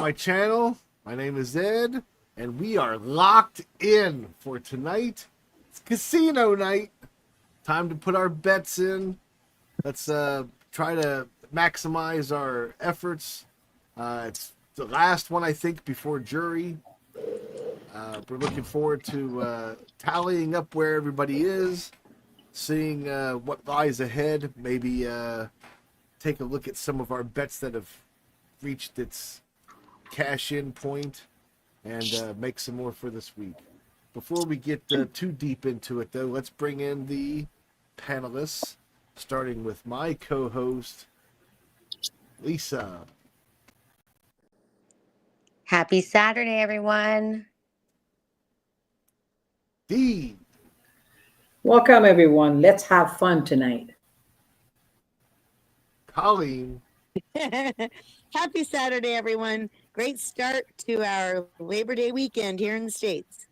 my channel. My name is Ed, and we are locked in for tonight. It's casino night. Time to put our bets in. Let's try to maximize our efforts. It's the last one, I think, before jury. We're looking forward to tallying up where everybody is, seeing what lies ahead. Maybe take a look at some of our bets that have reached its cash-in point and make some more for this week. Before we get too deep into it, though, let's bring in the panelists, starting with my co-host, Lisa. Happy Saturday, everyone. Dee. Welcome, everyone. Let's have fun tonight. Colleen. Happy Saturday, everyone. Great start to our Labor Day weekend here in the States.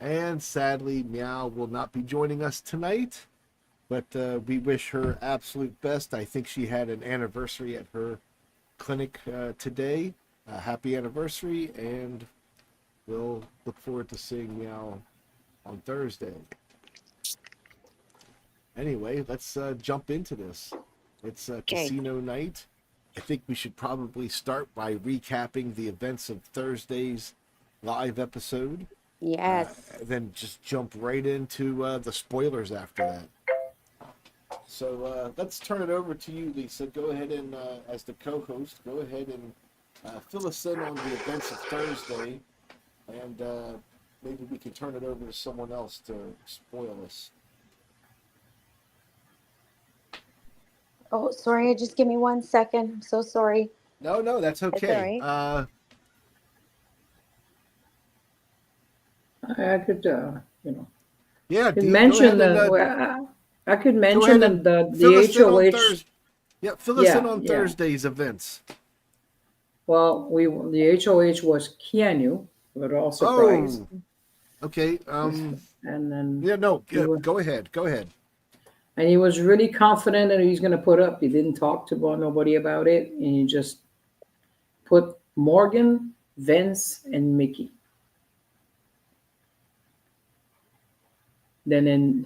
And sadly, Meow will not be joining us tonight, but we wish her absolute best. I think she had an anniversary at her clinic today. Happy anniversary, and we'll look forward to seeing Meow on Thursday. Anyway, let's jump into this. It's casino night. I think we should probably start by recapping the events of Thursday's live episode. Yes. Then just jump right into the spoilers after that. So let's turn it over to you, Lisa. Go ahead and, as the co-host, go ahead and fill us in on the events of Thursday. And maybe we can turn it over to someone else to spoil us. Oh, sorry. Just give me 1 second. I'm so sorry. No, that's okay. That's I could, Yeah, could mention I could mention the HOH. Fill us in on Thursday's events. Well, the HOH was Keanu, but all surprised. Oh, okay. And then go ahead. And he was really confident that he's going to put up. He didn't talk to nobody about it, and he just put Morgan, Vince, and Mickey. Then,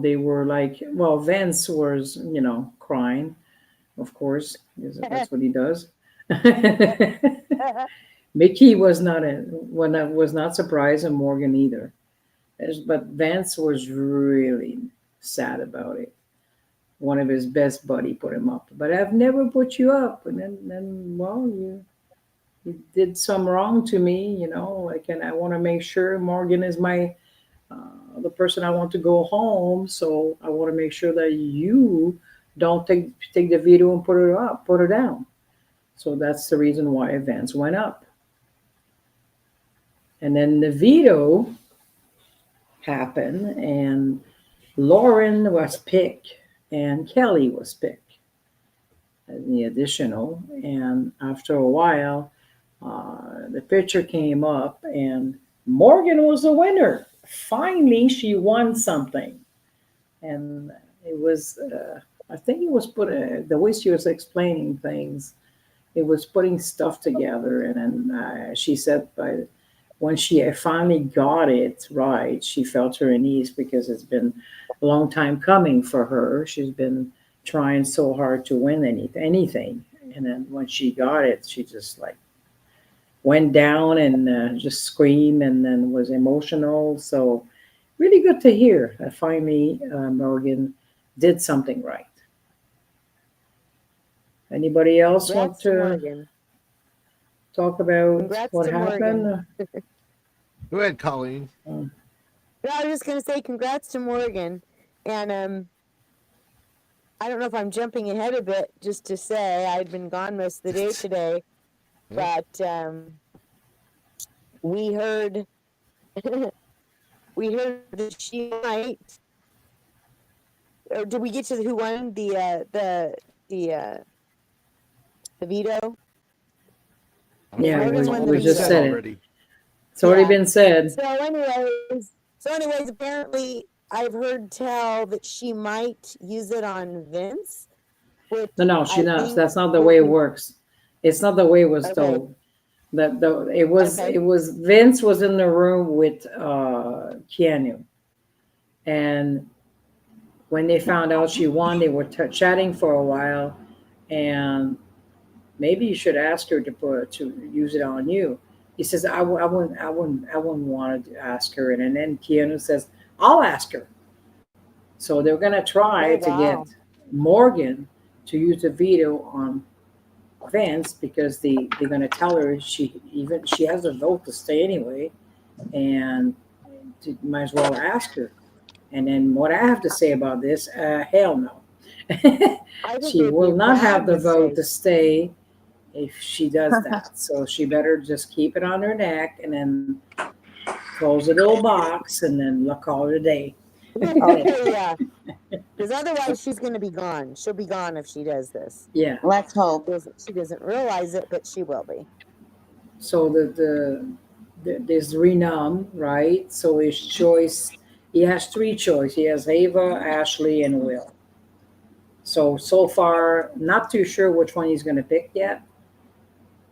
they were like, well, Vince was, crying, of course, because that's what he does. Mickey was not surprised, and Morgan either. But Vince was really sad about it. One of his best buddy put him up. But I've never put you up. And then well, you did some wrong to me, and I want to make sure Morgan is my the person I want to go home. So I want to make sure that you don't take the veto and put it down. So that's the reason why events went up. And then the veto happened, and Lauren was picked and Kelly was picked as the additional. And after a while, the picture came up and Morgan was the winner. Finally, she won something. And it was, I think it was the way she was explaining things, it was putting stuff together. And then she said when she finally got it right, she fell to her knees because it's been a long time coming for her. She's been trying so hard to win anything. And then when she got it, she just went down and just screamed and then was emotional. So really good to hear that finally Morgan did something right. Anybody else want to talk about what happened? Go ahead, Colleen. No, I was just going to say congrats to Morgan. And I don't know if I'm jumping ahead a bit just to say I'd been gone most of the day today. But we heard that she might. Or did we get to who won the veto? Yeah, we just said said it already. It's already been said. So anyways, apparently I've heard tell that she might use it on Vince. which No, I think that's not the would way it be works. It's not the way it was okay. told. That the Okay. it was Vince was in the room with Keanu, and when they found out she won, they were chatting for a while, and maybe you should ask her to use it on you. He says, I wouldn't want to ask her, and then Keanu says, I'll ask her. So they're gonna Oh try to wow. get Morgan to use the veto on Vance because they're gonna tell her she has a vote to stay anyway, and might as well ask her. And then what I have to say about this, hell no. I think it She would be will a not have bad the vote mistake. to stay if she does that. So she better just keep it on her neck and then close the little box and then call it a day. Oh yeah. Yeah, because otherwise she's going to be gone. She'll be gone if she does this. Yeah. Let's hope. She doesn't realize it, but she will be. So there's Renum, right? So his choice, he has three choice. He has Ava, Ashley, and Will. So far, not too sure which one he's going to pick yet.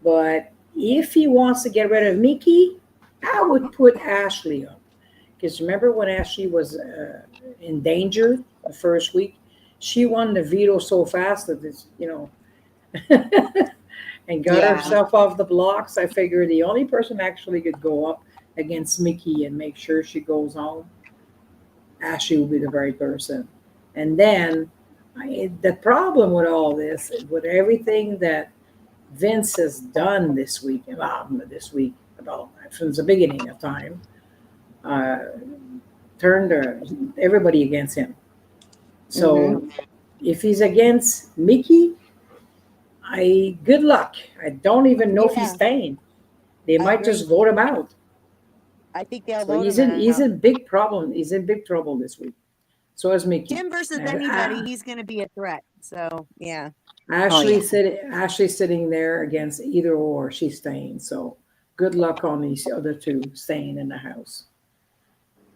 But if he wants to get rid of Mickey, I would put Ashley up. Because remember when Ashley was in danger the first week, she won the veto so fast that it's and got Yeah. herself off the blocks. I figure the only person actually could go up against Mickey and make sure she goes home, Ashley will be the right person. And then the problem with all this, with everything that Vince has done this week, about since the beginning of time, uh, turned everybody against him. Mm-hmm. So if he's against Mickey, I good luck. I don't even know if he's Yeah, staying. They I might agree. just vote him out. I think they'll So vote him he's out. in big problem. He's in big trouble this week. So is Mickey. Him versus And anybody, he's going to be a threat. So yeah, Oh yeah. Ashley's sitting there against either or. She's staying. So good luck on these other two staying in the house.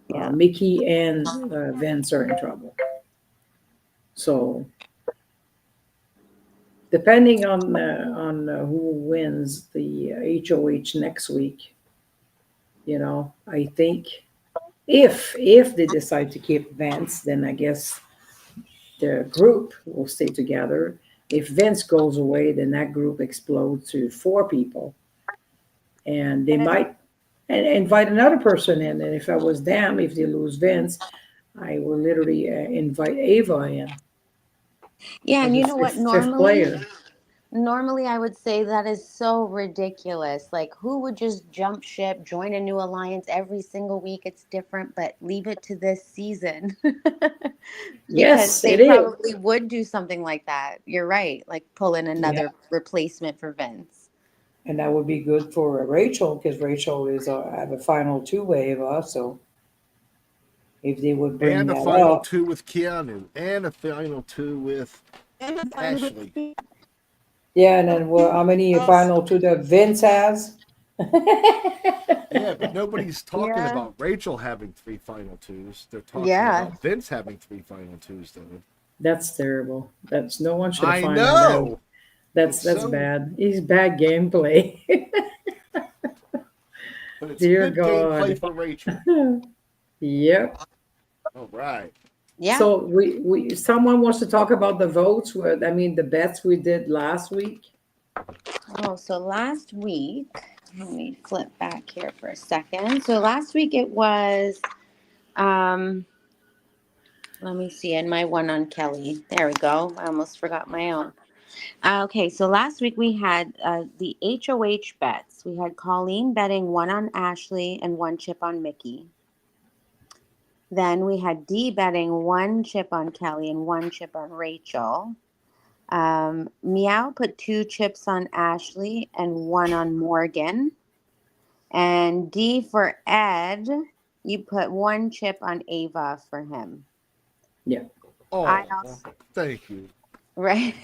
yeah. Mickey and Vince are in trouble. So depending on who wins the HOH next week, I think if they decide to keep Vance, then I guess the group will stay together. If Vince goes away, then that group explodes to four people, and they And might and invite another person in. And if I was them, if they lose Vince, I will literally invite Ava in Yeah, as and a you know what? fifth player. Normally I would say that is so ridiculous. Like, who would just jump ship, join a new alliance every single week? It's different, but leave it to this season. Because Yes, they it is, probably would do something like that. You're right. Like, pull in yeah, another replacement for Vince. and that would be good for Rachel because Rachel is have a final two way of us. So if they would bring And a that final up, two with Keanu, and a final two with the final Ashley. yeah, and then how many else, final two that Vince has? Yeah, but nobody's talking yeah, about Rachel having three final twos. They're talking Yeah. about Vince having three final twos, though. That's terrible. That's no one should have I found that out. know. It's That's so, bad. He's bad gameplay. but it's Dear good gameplay God. for Rachel. Yep. All right. Yeah. So we someone wants to talk about the votes. I mean the bets we did last week. Oh, so last week, let me flip back here for a second. So last week it was, um, let me see, and my one on Kelly. There we go. I almost forgot my own. Okay, so last week we had the HOH bets. We had Colleen betting one on Ashley and one chip on Mickey. Then we had Dee betting one chip on Kelly and one chip on Rachel. Meow put two chips on Ashley and one on Morgan. And D for Ed, you put one chip on Ava for him. Yeah. I Oh, also, thank you. right.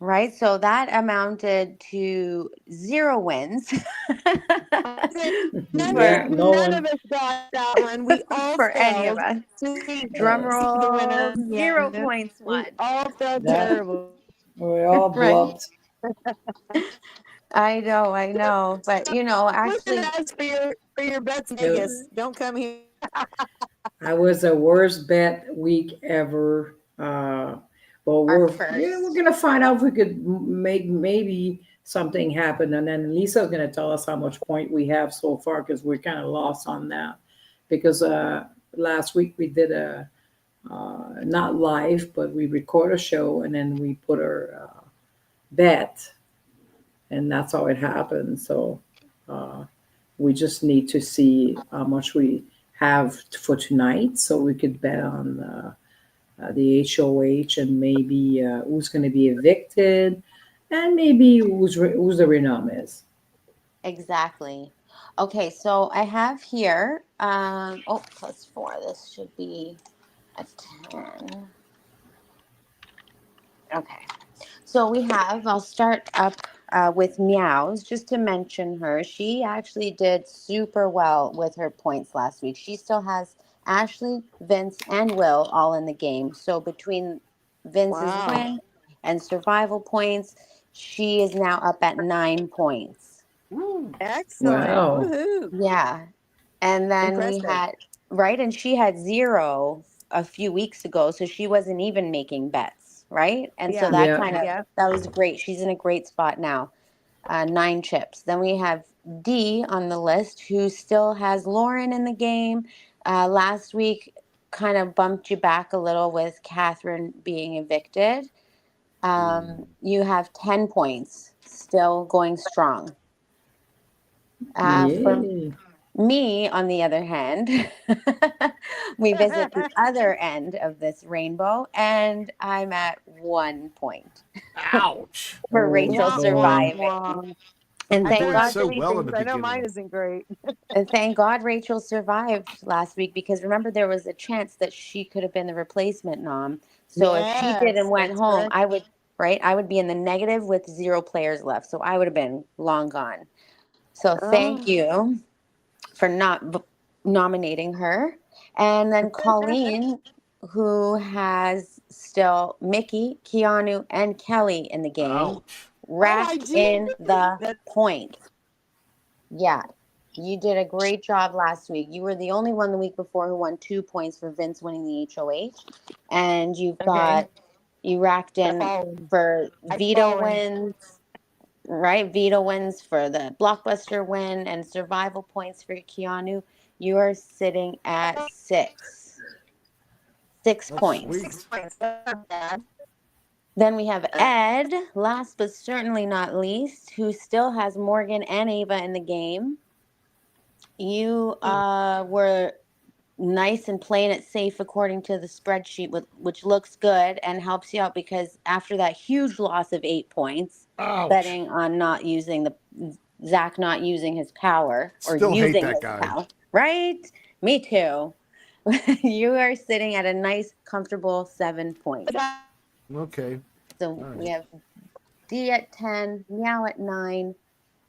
right? So that amounted to 0 wins Yeah, for no None of one. us got that one. We all for any of failed us. to Drum see the winner roll, in the 0 end. points We won. all felt Yeah, terrible. we all Right. bluffed. I know. But Listen actually, to us for your bets in It- Vegas. Don't come here. I was the worst bet week ever. But our we're first. gonna find out if we could make maybe something happen, and then Lisa's gonna tell us how much point we have so far because we're kind of lost on that. Because last week we did a not live, but we record a show and then we put our bet, and that's how it happened. So uh, we just need to see how much we have for tonight, so we could bet on the HOH and maybe who's going to be evicted, and maybe who's the renom is. Exactly. Okay, so I have here, oh, +4. This should be a 10. Okay. So I'll start up with Meows, just to mention her. She actually did super well with her points last week. She still has Ashley, Vince, and Will all in the game. So between Vince's Wow. win and survival points, she is now up at 9 points. Woo. Excellent. Wow. Woohoo. Yeah. And then we Impressive. had, right? And she had 0 a few weeks ago, so she wasn't even making bets, right? And so Yeah. that Yeah. kind of, Yeah. that was great. She's in a great spot now. 9 chips. Then we have D on the list, who still has Lauren in the game. Last week kind of bumped you back a little with Catherine being evicted. You have 10 points, still going strong. For Yay. me, on the other hand, we visit the other end of this rainbow, and I'm at 1 point Ouch. for Oh Rachel Wah, wah, boy. wah. surviving. And I You're thank doing better God, not so say well in anything the because I know mine beginning. isn't great. and thank God Rachel survived last week, because remember there was a chance that she could have been the replacement nom. So if she did and Yes, went that's home, correct. I would be in the negative with 0 players left. So I would have been long gone. So thank Oh. you for not nominating her. And then Colleen, who has still Mickey, Keanu, and Kelly in the game, Ouch. Oh, I racked do. in the That's points. Yeah, you did a great job last week. You were the only one the week before who won 2 points for Vince winning the HOH. And okay. you racked I've in fallen. for I've veto fallen. wins, right? Veto wins for the blockbuster win and survival points for Keanu. You are sitting at 6. 6 That's points. sweet. 6 points. That's not bad. Then we have Ed, last but certainly not least, who still has Morgan and Ava in the game. You were nice and playing it safe according to the spreadsheet, which looks good and helps you out, because after that huge loss of 8 points, Ouch. betting on not using Zach not using his power, or Still hate using that his guy. power, right? Me too. You are sitting at a nice, comfortable 7 points. Okay. So All we right. have D at 10, Meow at 9,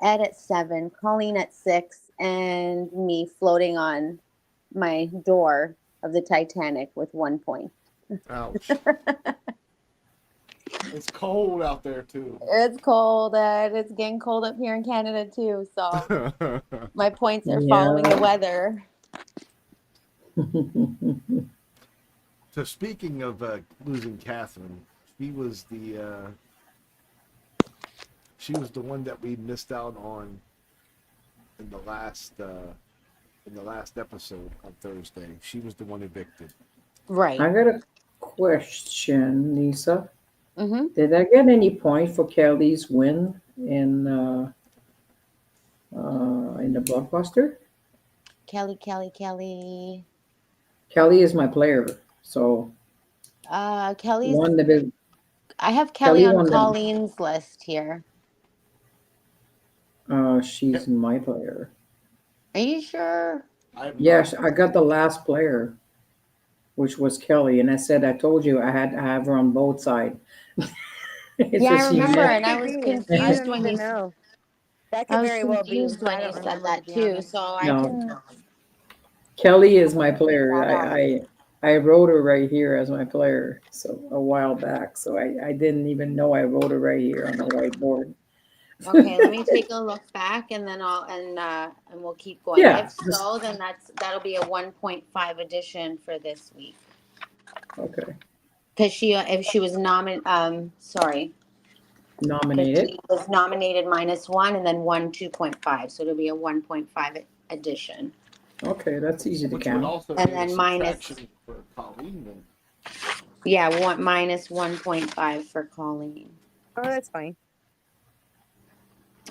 Ed at 7, Colleen at 6, and me floating on my door of the Titanic with 1 point. Ouch. It's cold out there too. It's cold, Ed. It's getting cold up here in Canada too. So my points are following Yeah. the weather. So speaking of losing Catherine, she was the one that we missed out on in the last episode on Thursday. She was the one evicted. Right. I got a question, Lisa. Mm-hmm. Did I get any point for Kelly's win in the blockbuster? Kelly. Kelly is my player, so Kelly's. won the big. I have Kelly Kelly on won the. Colleen's list here. Yep. She's my player. Are you sure? I'm not. Yes, I got the last player, which was Kelly, and I told you I had to have her on both sides. It's Yeah, a I she remember, met. and I Could was be. I confused don't when even you. know. That I could was very well be. confused when I you don't said remember, to that be too. honest. So I No, can Kelly is my pick player. that up. I wrote her right here as my player, so a while back. So I didn't even know I wrote her right here on the whiteboard. Okay, let me take a look back, and then and we'll keep going. Yeah, If so, then that'll be a 1.5 edition for this week. okay. Because if she was sorry, because Nominated. she was nominated -1 and then 2.5, so it'll be a 1.5 edition, Okay, that's easy to Which would count. also and be a then minus, subtraction for Colleen then. yeah, -1.5 for Colleen. Oh, that's fine.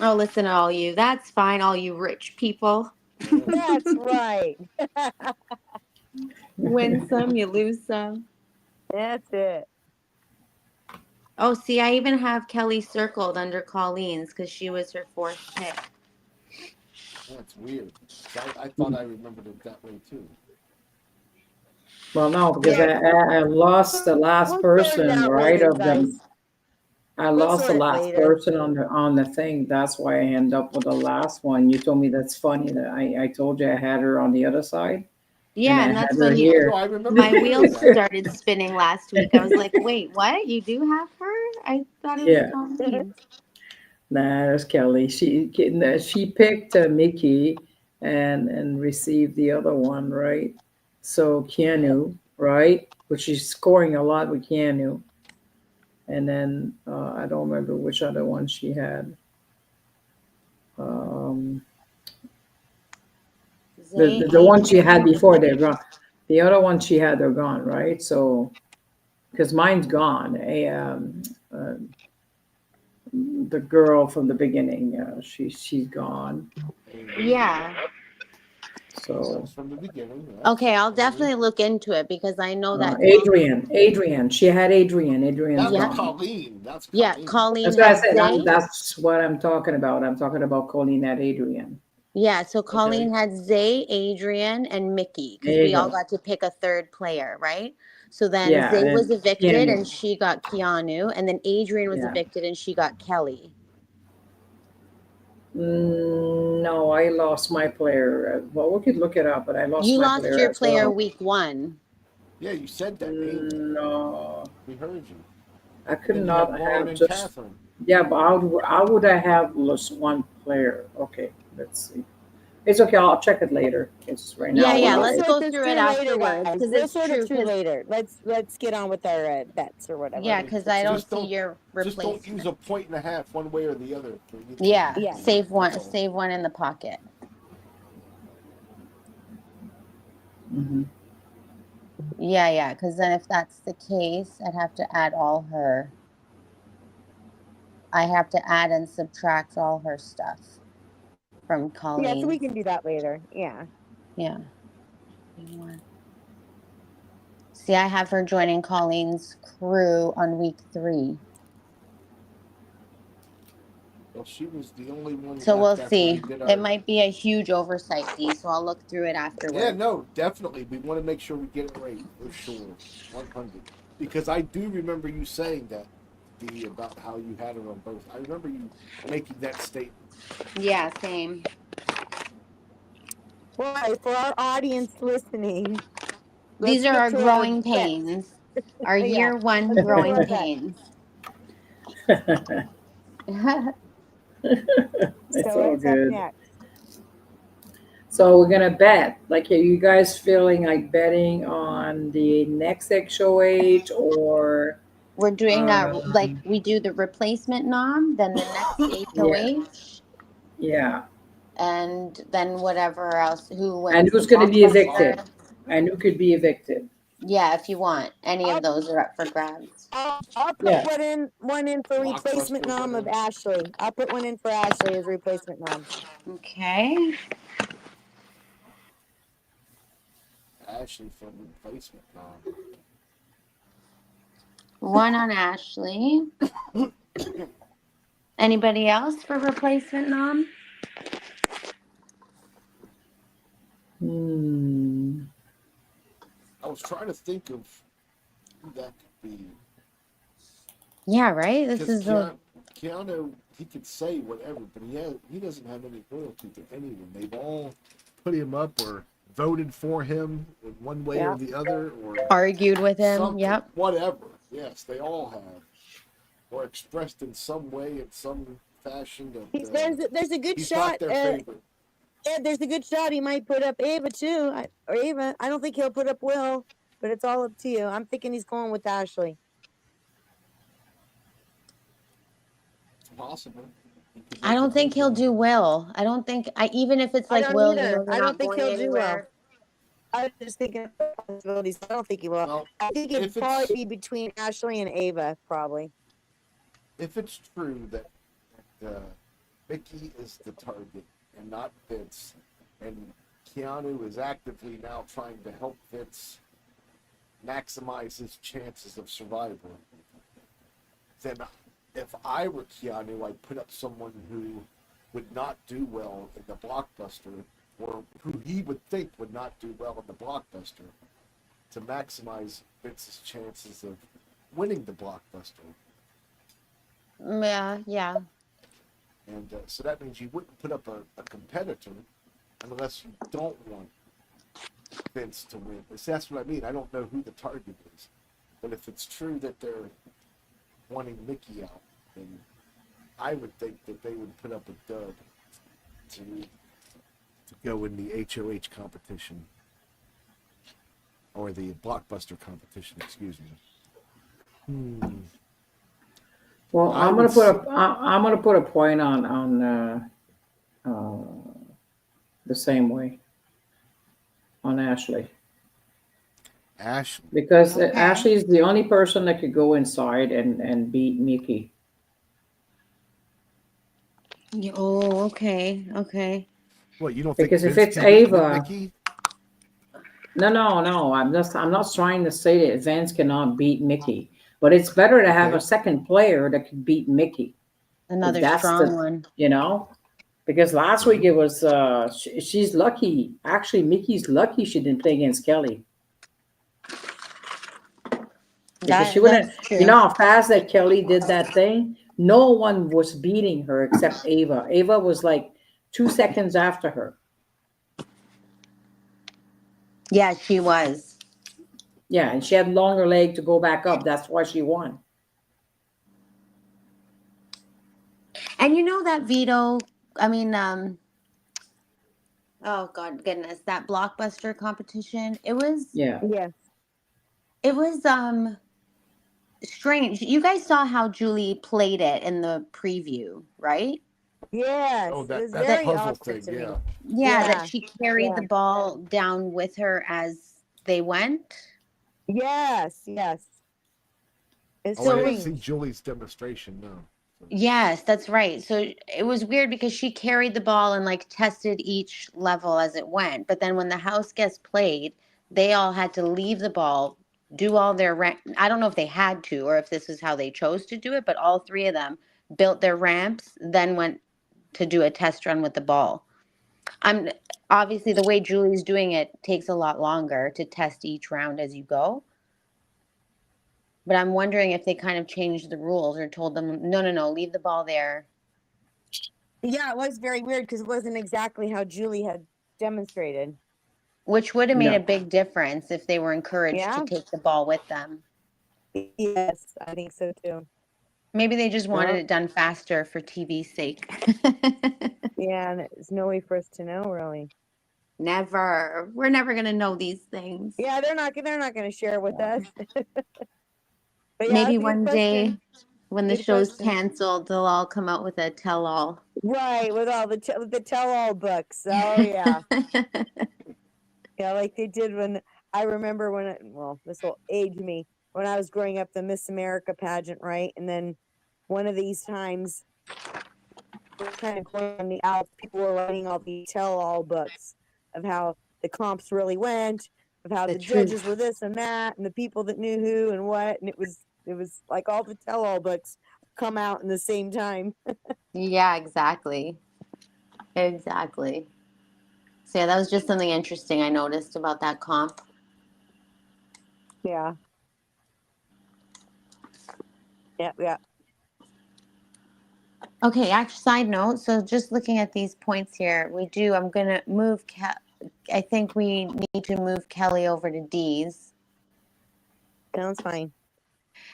Oh, listen to all you. That's fine, all you rich people. That's right. Win some, you lose some. That's it. Oh, see, I even have Kelly circled under Colleen's because she was her fourth pick. That's weird. I thought I remembered it that way too. Well, no, because Yeah. I lost the last We'll sort it person, out right, later, of them. guys. I We'll lost the sort it last later. person on the thing. That's why I end up with the last one. You told me that's funny that I told you I had her on the other side and Yeah, I and had that's her when here. No, I remember my you doing wheels that. started spinning last week. I was like, wait, what? You do have her? I thought it was Yeah, Colleen. nah, that's Kelly. She picked Mickey and received the other one, right? So Keanu, right? Which she's scoring a lot with Keanu. And then I don't remember which other one she had. Um, Zay, the one she had Adrian, before they're Mickey. gone. The other one she had, they're gone, right? So because mine's gone. The girl from the beginning, she's gone. Yeah. So That's from the beginning. Okay, I'll definitely look into it because I know that Adrian, she had Adrian. Adrian's That was Yeah. gone. Colleen. That's Yeah, Colleen. Colleen That's what I had said. Zay. That's what I'm talking about. I'm talking about Colleen at Adrian. Yeah, so Okay. Colleen had Zay, Adrian, and Mickey because There you we all go. got to pick a third player, right? So then Yeah, Zay and was then evicted Keanu. and she got Keanu, and then Adrian was Yeah. evicted and she got Kelly. No, I lost my player. Well, we could look it up, but I lost You my lost player your as player well. week 1. Yeah, you said that, Amy. No, We heard you. I could Then you not have Lauren have and just. Catherine. Yeah, but how would I have lost one player? Okay, let's see. It's okay. I'll check it later. It's right Yeah, now. yeah. We'll Let's sort go this through it through later, afterwards guys. because We'll it's sort it true. through Because later. Let's get on with our bets or whatever. yeah, because I don't Just see don't your just don't use replacement. a point and a half one way or the other for either Yeah, Yeah. team. save one. That's all. Save one in the pocket. Hmm. Yeah, yeah. Because then if that's the case, I'd have to add all her. I have to add and subtract all her stuff from Yeah, so we Colleen. can do that later. Yeah. Yeah. See, I have her joining Colleen's crew on week 3. Well, she was the only one So we'll left after we see. did It our. might be a huge oversight, Dee, so I'll look through it Yeah, afterwards. no, definitely. We want to make sure we get it right for sure, 100. Because I do remember you saying that, Dee, about how you had her on both. I remember you making that statement. Yeah, same. Well, for our audience listening, These let's are get our to our growing bets. pains. Our Yeah. year 1 Let's get to growing our bets. pains. It's So all what's up good. next? So we're gonna bet. Like, are you guys feeling like betting on the next HOH or We're doing like um, we do the replacement nom, then the next yeah, HOH, yeah. and then whatever else. Who And wins the who's gonna be blockbuster? evicted? And who could be evicted? Yeah, if you want. Any I'll of those are up for grabs. I'll put Yeah. one in for replacement Blockbuster nom of winner. Ashley. I'll put one in for Ashley as replacement nom. Okay. Ashley for replacement now. One on Ashley. Anybody else for replacement nom? Hmm. I was trying to think of who that could be. Yeah, right. This Because is the Keanu, he could say whatever, but he doesn't have any loyalty to anyone. They've all put him up or voted for him in one way or Yeah. the other, or argued with him. something, Yep. whatever. Yes, they all have, or expressed in some way, in some fashion that There's a good he's shot. not their favorite. Yeah, there's a good shot. He might put up Ava too, or Ava. I don't think he'll put up Will, but it's all up to you. I'm thinking he's going with Ashley. It's possible. He could I make a don't think move he'll and do Will. I don't think even if it's I like don't Will, either. they're I don't not think going he'll do well. anywhere. I was just thinking of possibilities. I don't think he will. well, I think if it'd probably it's be between Ashley and Ava, probably. if it's true that Mickey is the target and not Vince, and Keanu is actively now trying to help Vince maximize his chances of survival, then if I were Keanu, I'd put up someone who would not do well in the blockbuster, or who he would think would not do well in the blockbuster, to maximize Vince's chances of winning the blockbuster. Yeah, yeah. And so that means you wouldn't put up a competitor unless you don't want Vince to win. That's what I mean. I don't know who the target is. But if it's true that they're wanting Mickey out, then I would think that they would put up a dub to go in the HOH competition. Or the blockbuster competition, excuse me. Well, I would say, I'm gonna put a point on the same way on Ashley Ash. because Okay. Ashley is the only person that could go inside and beat Mickey. Oh, okay, okay. What, you don't think Because if Vince it's can beat Ava, Mickey? no, I'm not trying to say that Vince cannot beat Mickey, but it's better to have a Okay. second player that can beat Mickey. If Another that's strong the, one. you know, because last week Okay. it was she's lucky. Actually, Mickey's lucky she didn't play against Kelly because she wouldn't. That's You true. know how fast that Kelly did that thing. No one was beating her except Ava. Ava was like 2 seconds after her. Yeah, she was. Yeah, and she had longer leg to go back up. That's why she won. And you know that veto, I mean, oh God, goodness, that blockbuster competition. Yeah. Yes. It was strange. You guys saw how Julie played it in the preview, right? Oh, Yes. It was that That very puzzle awesome thing, to me. yeah. yeah, that Yeah. she carried the Yeah. ball down with her as they went. Yes. Yes. It's Oh, I So it didn't was see strange. Julie's demonstration, no. So, yes, that's right. So it was weird because she carried the ball and like tested each level as it went. But then when the house guests played, they all had to leave the ball, do all their I don't know if they had to or if this is how they chose to do it, but all three of them built their ramps, then went to do a test run with the ball. I'm obviously the way Julie's doing it takes a lot longer to test each round as you go. But I'm wondering if they kind of changed the rules or told them, no, no, no, leave the ball there. Yeah, it was very weird because it wasn't exactly how Julie had demonstrated. Which would have made a No. big difference if they were encouraged to Yeah. take the ball with them. Yes, I think so too. Maybe they just wanted Yeah. it done faster for TV's sake. Yeah, and there's no way for us to know really. Never. We're never going to know these things. Yeah, they're not going to share with us. But yeah, Maybe that's a good one day question. when the Good show's question. canceled, they'll all come out with a tell all. Right, with all the tell-all books. Oh yeah. Yeah, like they did when I remember when well, this will age me when I was growing up the Miss America pageant, right? And then one of these times kind of going on the Alps, people were writing all the tell-all books of how the comps really went, of how The the judges truth. were this and that, and the people that knew who and what, and it was like all the tell-all books come out in the same time. Yeah, exactly. Exactly. So yeah, that was just something interesting I noticed about that comp. Yeah. Yeah. Okay, actually, side note. So just looking at these points here, I'm going to move, I think we need to move Kelly over to D's. Sounds fine.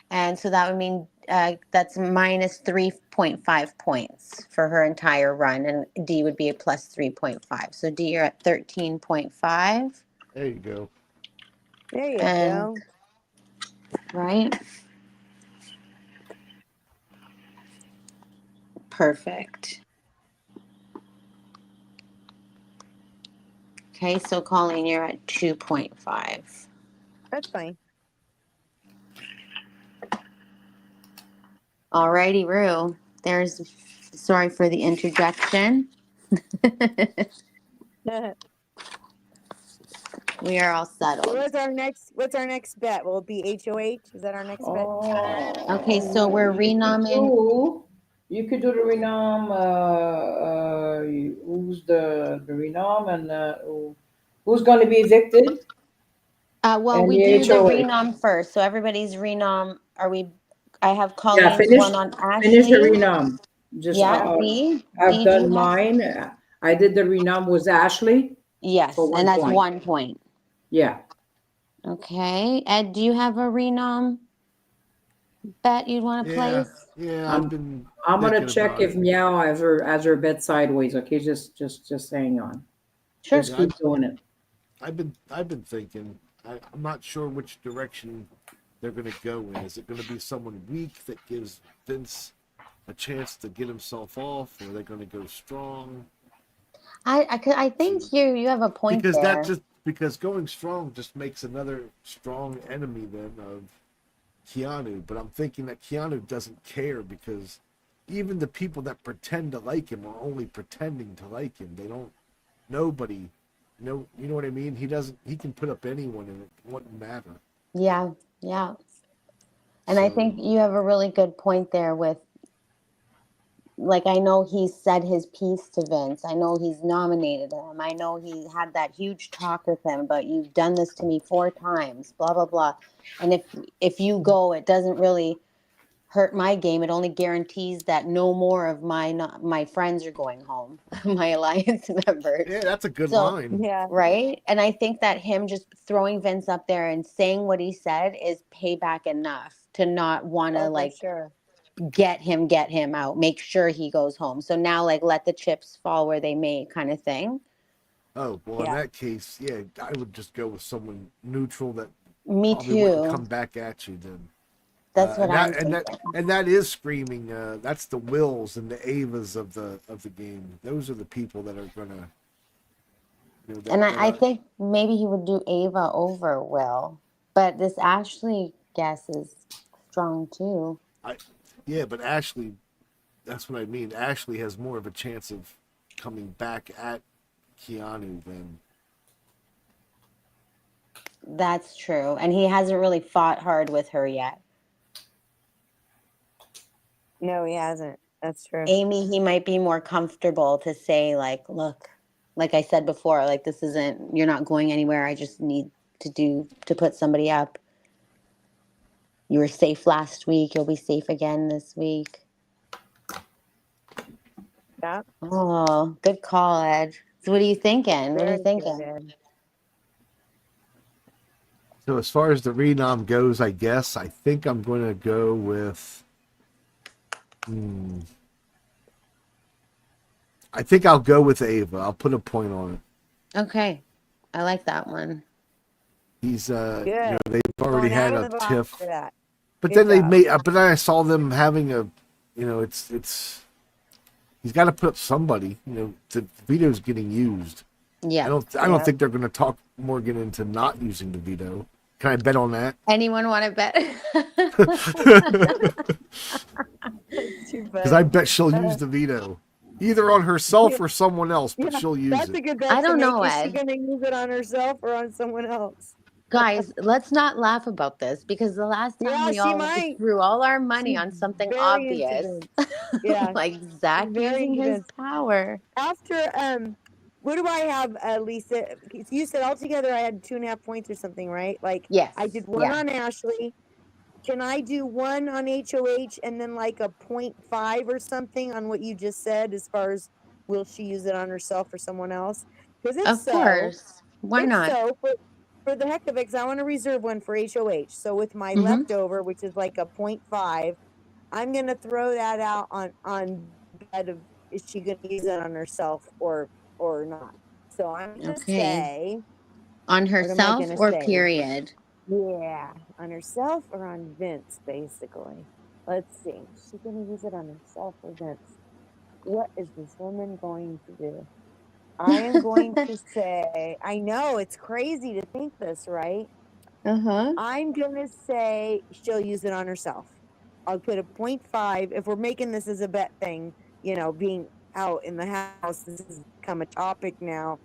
And so that would mean that's minus 3.5 points for her entire run. And D would be a plus 3.5. So D, you're at 13.5. There you go. There you And go. right. Perfect. Okay, so Colleen, you're at 2.5. That's fine. Alrighty, Rue. Sorry for the interjection. We are all settled. What's our next bet? Will it be HOH? Is that our next bet? Okay, so we're renomming. You could do the renom. Who's the renom and who's going to be evicted? Well, And we the do the HOH. renom first. So everybody's renom. I have Yeah, Colleen's one on finish the Ashley. renom. Just Yeah, D. I've D, do you done have? mine. I did the renom with Ashley. Yes, For 1 and that's point. 1 point. Yeah. Okay, Ed, do you have a renom bet you'd want to place? Yeah, I'm gonna thinking check about if it. Meow has her bed sideways. Okay, just hang on. Sure. Just keep doing it. I've been thinking. I'm not sure which direction they're going to go in. Is it going to be someone weak that gives Vince a chance to get himself off, or are they going to go strong? I think you have a point there. Because going strong just makes another strong enemy then of Keanu. But I'm thinking that Keanu doesn't care because even the people that pretend to like him are only pretending to like him. They don't. Nobody. You know what I mean? He doesn't. He can put up anyone, and it wouldn't matter. Yeah. And I think you have a really good point there with, like, I know he said his piece to Vince. I know he's nominated him. I know he had that huge talk with him, but you've done this to me 4 times, blah, blah, blah. And if you go, it doesn't really hurt my game. It only guarantees that no more of my friends are going home, my alliance members. Yeah, that's a good So, line. Yeah. right? And I think that him just throwing Vince up there and saying what he said is payback enough to not want to For sure. get him out, make sure he goes home. So now, like, let the chips fall where they may, kind of thing. Oh, well, in Yeah. that case, yeah, I would just go with someone neutral that Me probably wouldn't come too. back at you then. That's what I'm and thinking. that is screaming. That's the Wills and the Avas of the game. Those are the people that are gonna. And I think maybe he would do Ava over Will, but this Ashley guess is strong too. Yeah, but Ashley, that's what I mean. Ashley has more of a chance of coming back at Keanu than. That's true, and he hasn't really fought hard with her yet. No, he hasn't. That's true. Amy, he might be more comfortable to say, like, look, like I said before, like, this isn't, you're not going anywhere. I just need to put somebody up. You were safe last week. You'll be safe again this week. Yeah. Oh, good call, Ed. So what are you thinking? What are you Very thinking? good, Ed. So as far as the renom goes, I guess I think I'm going to go with. I think I'll go with Ava. I'll put a point on it. Okay. I like that one. He's Good. they've already Going had out a of the box tiff, for that. but Good then they job. made. But then I saw them having a, it's. He's got to put up somebody. The veto's getting used. Yeah. I don't think they're going to talk Morgan into not using the veto. Can I bet on that? Anyone want to bet? Because I bet she'll use the veto, either on herself or someone else, but Yeah, she'll use that's it. a good bet. I don't to make. know, Is she Ed. going to use it on herself or on someone else? Guys, let's not laugh about this because the last time Yeah, we she all might. threw all our money She's on something very obvious, into Vince. Yeah, like Zach very using into his Vince. power. After what do I have, Lisa? You said altogether I had 2.5 points or something, right? Like Yes. I did one on Ashley, can I do one on HOH and then like a 0.5 or something on what you just said as far as will she use it on herself or someone else? Because Of course. Why not? for the heck of it, 'cause I want to reserve one for HOH. So with my Mhm. leftover, which is like a 0.5, I'm gonna throw that out on bed of is she gonna use it on herself or not. So I'm gonna Okay. say, On what am I herself gonna or say? period? Yeah, on herself or on Vince, basically. Let's see. Is she gonna use it on herself or Vince? What is this woman going to do? I am going to say, I know it's crazy to think this, right? Uh-huh. I'm gonna say she'll use it on herself. I'll put a 0.5. If we're making this as a bet thing, being out in the house, this has become a topic now.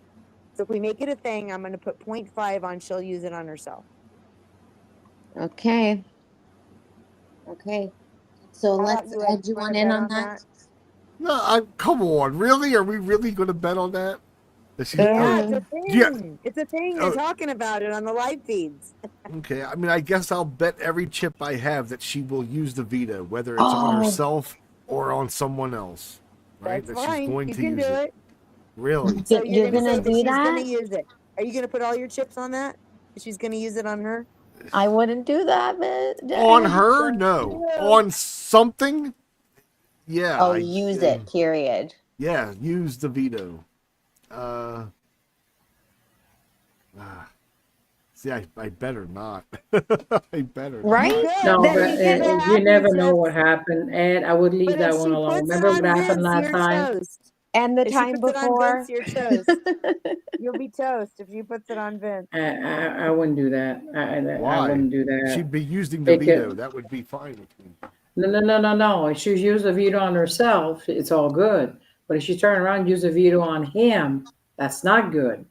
So if we make it a thing, I'm gonna put 0.5 on she'll use it on herself. Okay. Okay. So How about let's you, Ed? add you Want on to in bet on on that. that? No, come on, really? Are we really going to bet on that? That she's. Yeah, it's a Yeah. thing. It's a thing. They're Oh, talking about it on the live feeds. okay. I mean, I guess I'll bet every chip I have that she will use the veto, whether it's on Oh, herself or on someone else. Right? That's That she's fine. going You to can do use it. it. Really? So you're you're gonna say gonna that do she's gonna that? use it. Are you gonna put all your chips on that? She's gonna use it on her. I wouldn't do that, but On Ed. her? Don't No. do. On something? Yeah. Oh, use it, period. Yeah. Use the veto. Uh. ah. See, I better not. I better You Right? not. could. No, Then but You you could can. you have your never know what chips, happened. Ed, I would leave but if that one she alone. puts it Remember what on happened Vince, last you're time? toast. And the If she time puts it on Vince, before. you're toast. You'll be toast if she puts it on Vince. I wouldn't do that. I Why? wouldn't do that. She'd be using the veto. Because That would be fine with me. no. If she used the veto on herself, it's all good. But if she turn around and use a veto on him, that's not good.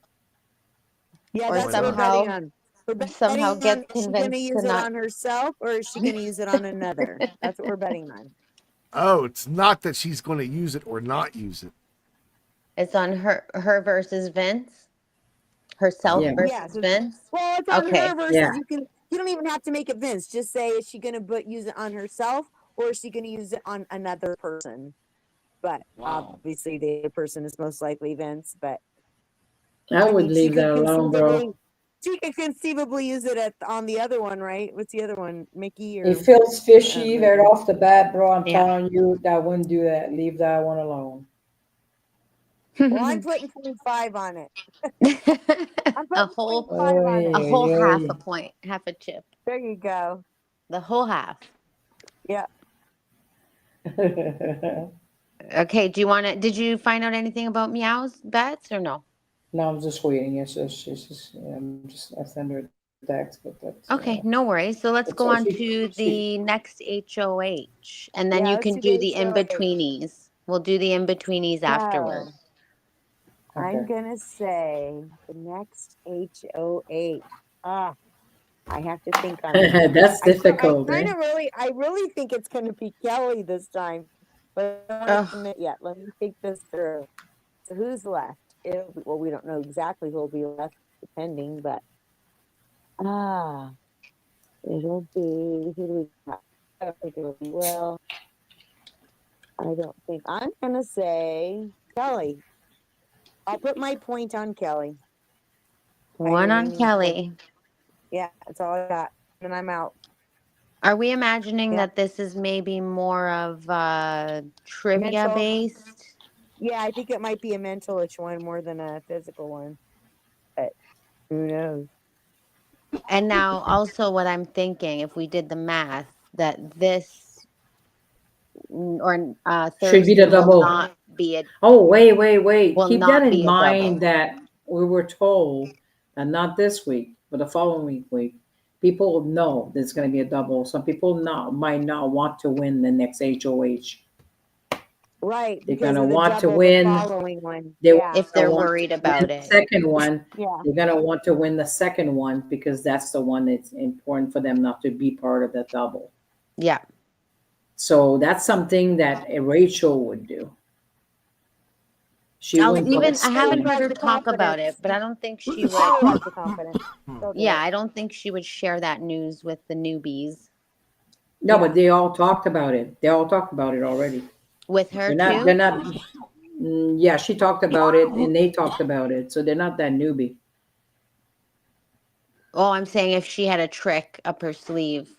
Yeah, Or Why that's what we're not? betting somehow on. We're somehow betting on, get is she going to convinced to use it not. on herself or is she going to use it on another? That's what we're betting on. Oh, it's not that she's going to use it or not use it. It's on her versus Vince. Herself Yeah, versus Vince. Well, it's on Okay. her versus yeah. you don't even have to make it Vince. Just say, is she going to use it on herself or is she going to use it on another person? But Wow. obviously the other person is most likely Vince, but I I would mean, leave that alone, bro. she could conceivably use it on the other one, right? What's the other one? Mickey It or feels I fishy don't right know. off the bat, bro. I'm Yeah. telling you, I wouldn't do that. Leave that one alone. Well, I'm putting 0.5 on it. I'm a putting whole 0.5 on it. a whole half a Oy, point, half a chip. There you go. The whole half. Yeah. oy. Okay, did you find out anything about Meow's bets or no? No, I'm just waiting. I send her a text, but that's Okay, no worries. So let's it's go on she to she the next HOH and then Yeah, you let's can do do the the HOH. in-betweenies. We'll do the in-betweenies afterward. So I'm okay. gonna say the next HOH. Ah, I have to think on this. That's difficult, I eh? really think it's gonna be Kelly this time, but I don't want to Ugh. commit yet. Let me think this through. So who's left? Well, we don't know exactly who'll be left, depending, but it'll be who do we got? I don't think it'll be Will. I don't think I'm gonna say Kelly. I'll put my point on Kelly. One on remaining point. Kelly. Yeah, that's all I got. And I'm out. Are we imagining Yeah. that this is maybe more of trivia Mental. based? Yeah, I think it might be a mentalish one more than a physical one. But who knows? And now also what I'm thinking, if we did the math, that this or Should be Thursday the will double. not be a Oh, wait. Keep that in double. mind that we were told that not this week, but the following week, people know there's going to be a double. Some people might not want to win the next HOH. Right, They're because going to of the want to double the win. following one. They Yeah. If they're want worried to win about the it. second one. Yeah. They're going to want to win the second one because that's the one that's important for them not to be part of the double. Yeah. So that's something that a Rachel would do. She I wouldn't haven't heard has her the talk about it, confidence. but I don't think she would. Kelly has the confidence. She'll do Yeah, it. I don't think she would share that news with the newbies. No, Yeah. but they all talked about it. They all talked about it already. With her They're not. They're too? not. Yeah, she talked about it, and they talked about it. So they're not that newbie. Oh, I'm saying if she had a trick up her sleeve.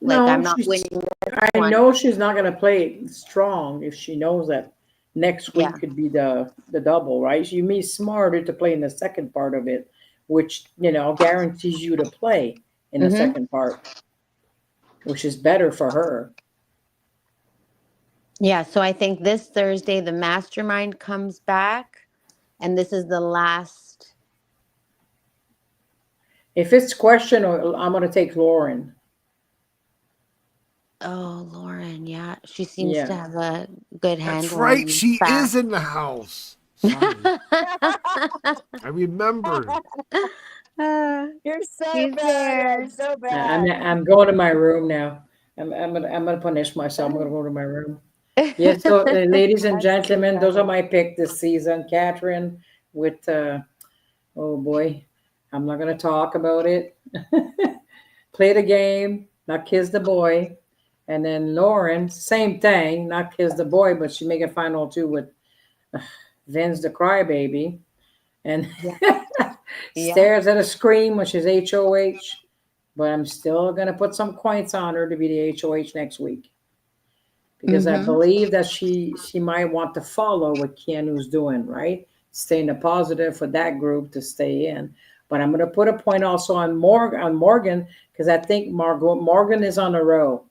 Like, I'm No, not she's. winning this I one. know she's not gonna play it strong if she knows that next Yeah. week could be the double, right? She may be smarter to play in the second part of it, which guarantees you to play in the Mm-hmm. second part, which is better for her. Yeah, so I think this Thursday the mastermind comes back, and this is the last. If it's questionable, I'm gonna take Lauren. Oh, Lauren, yeah, she seems to Yeah. have a good That's handle right. on She is facts. in the house. Sorry. I remember. You're so She's bad, there. Ed. So I'm bad. I'm going to my room now. I'm gonna punish myself. I'm gonna go to my room. Yes, so ladies and That's too gentlemen, those are funny. my pick this season. Catherine with oh boy, I'm not gonna talk about it. Play the game, not kiss the boy. And then Lauren, same thing, not kiss the boy, but she make a final two with Vince the crybaby, and Yeah. Yeah. stares at a screen, which is HOH. But I'm still gonna put some points on her to be the HOH next week because I Mm-hmm. believe that she might want to follow what Keanu's doing, right? Stay in the positive for that group to stay in. But I'm gonna put a point also on Morgan because I think Morgan is on a row.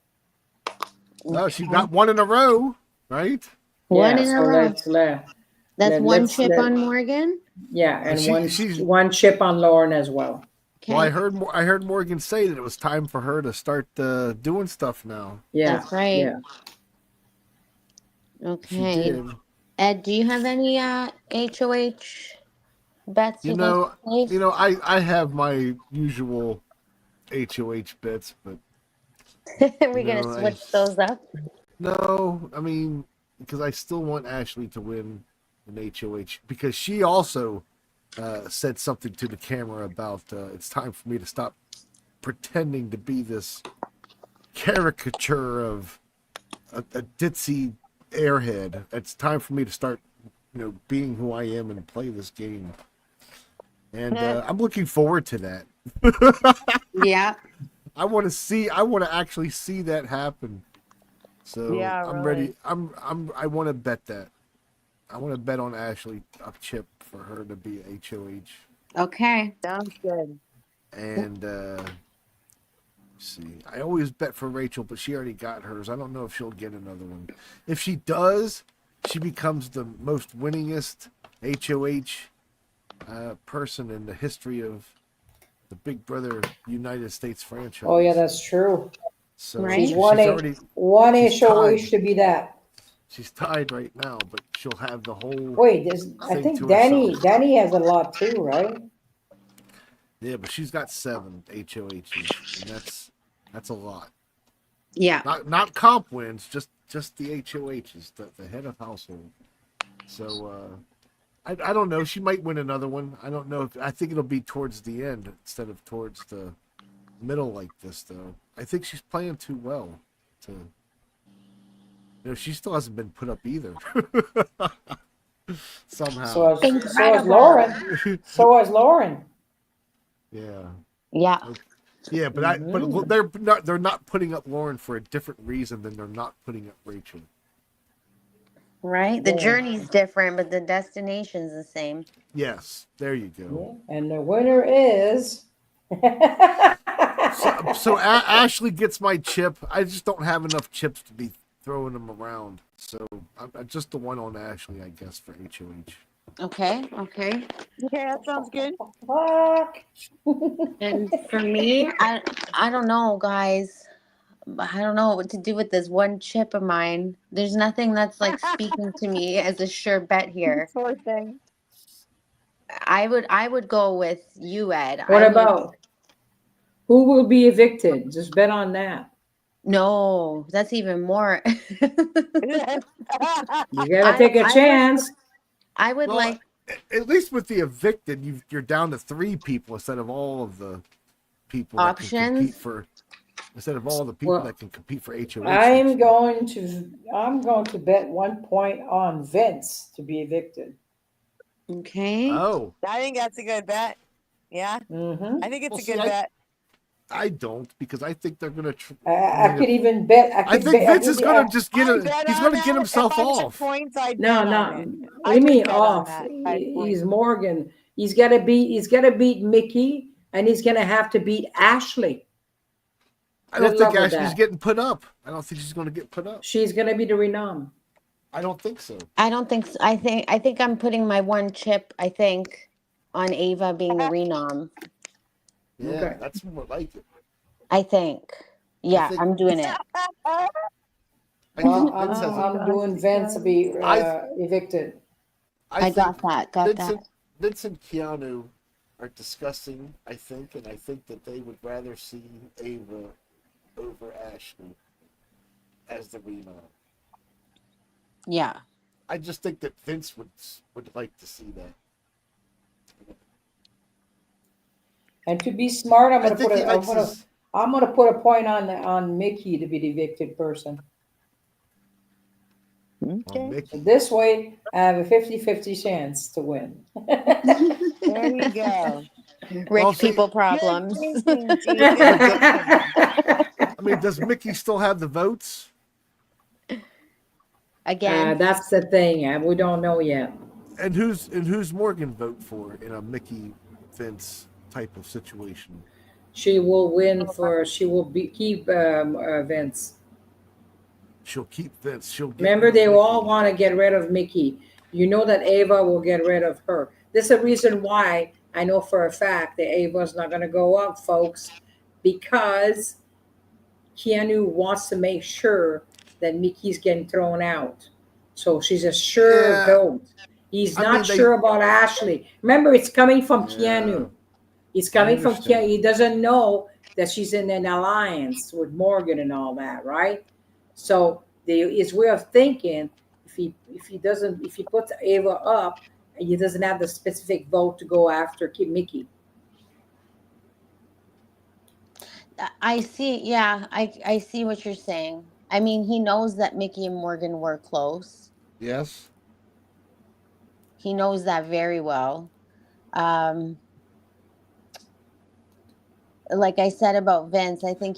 Oh, she Okay. got one in a row, right? One Yeah, in a so row. That's one let's chip on Morgan. yeah, And and one she's one chip on Lauren as well. well. I Okay. heard I heard Morgan say that it was time for her to start doing stuff now. Yeah, That's right. yeah. She Okay. did. Ed, do you have any HOH bets You you'd like to know, place? I have my usual HOH bits, but We're gonna I switch those up. no, I mean because I still want Ashley to win an HOH because she also said something to the camera about it's time for me to stop pretending to be this caricature of a ditzy airhead. It's time for me to start, being who I am and play this game. And I'm looking forward to that. Yeah. I want to actually see that happen. So Yeah, I'm really. ready. I want to bet that. I want to bet on Ashley a chip for her to be HOH. Okay. Sounds good. And see, I always bet for Rachel, but she already got hers. I don't know if she'll get another one. If she does, she becomes the most winningest HOH person in the history of the Big Brother United States Oh yeah, franchise. that's true. So Right. she's already One she's tied. HOH to be that. She's tied right now, but she'll have the whole Wait, I thing think to herself. Danny has a lot too, right? Yeah, but she's got 7 HOHs, and that's a lot. Yeah. Not comp wins, just the HOHs, the head of household. So I don't know. She might win another one. I don't know. I think it'll be towards the end instead of towards the middle like this, though. I think she's playing too well to. She still hasn't been put up either. Somehow. So as Lauren. So as Lauren. Yeah. Yeah. Yeah, but Mhm. they're not putting up Lauren for a different reason than they're not putting up Rachel. Right. The Yeah. journey's different, but the destination's the same. Yes, there you go. Yeah. And the winner is So Ashley gets my chip. I just don't have enough chips to be throwing them around. So I'm just the one on Ashley, I guess, for HOH. Okay. Okay. Okay, that sounds good. Fuck. And for me, I don't know, guys. I don't know what to do with this one chip of mine. There's nothing that's like speaking to me as a sure bet here. Poor thing. I would go with you, Ed. What I would. about who will be evicted? Just bet on that. No, that's even more. You gotta take a I would chance. I would Well, like at least with the evicted, you're down to 3 people instead of all of the people that can compete options. for. instead of all the people Well, that can compete for HOH. I'm going to bet 1 point on Vince to be evicted. Okay. Oh, I think that's a good bet. Yeah, Mm-hmm. I think it's Well, a see, good bet. I don't, because I think they're gonna. I could even bet. I think Vince is gonna just get I it. bet He's on gonna that. get himself If I had off. points, I'd No, bet on no. it. What do I you would mean bet on off? that. If I had He's points. Morgan. He's got to beat Mickey, and he's gonna have to beat Ashley. I don't Good think luck with Ashley's that. getting put up. I don't think she's gonna get put up. She's gonna be the renom. I don't think so. I don't think so. I think I'm putting my one chip, I think, on Ava being the renom. Yeah, Okay. that's more like it. I think. Yeah, think- I'm doing it. I Well, think Vince has. I'm doing Vince to be evicted. I got think that. Got that. Vince and Keanu are discussing. I think, and I think that they would rather see Ava over Ashley as the renom. Yeah. I just think that Vince would like to see that. And to be smart, I'm I gonna think put he a, likes his. I'm gonna put a point on Mickey to be the evicted person. On Okay. Mickey. This way, I have a 50-50 chance to win. There you go. Rich Well, see- people Good problems. thinking, G. Good thinking. I mean, does Mickey still have the votes? Again. That's the thing. We don't know yet. And who's Morgan vote for in a Mickey Vince type of situation? She will win for. She will keep Vince. She'll keep Vince. She'll get Remember, rid of they Mickey. all want to get rid of Mickey. You know that Ava will get rid of her. This is the reason why I know for a fact that Ava's not going to go up, folks, because Keanu wants to make sure that Mickey's getting thrown out. So she's a sure Yeah. vote. He's I not mean, sure about Ashley. Remember, it's coming from Yeah. Keanu. It's coming from understand. Keanu. He doesn't know that she's in an alliance with Morgan and all that, right? So his way of thinking, if he puts Ava up, he doesn't have the specific vote to go after Mickey. I see. Yeah, I see what you're saying. I mean, he knows that Mickey and Morgan were close. Yes. He knows that very well. Like I said about Vince, I think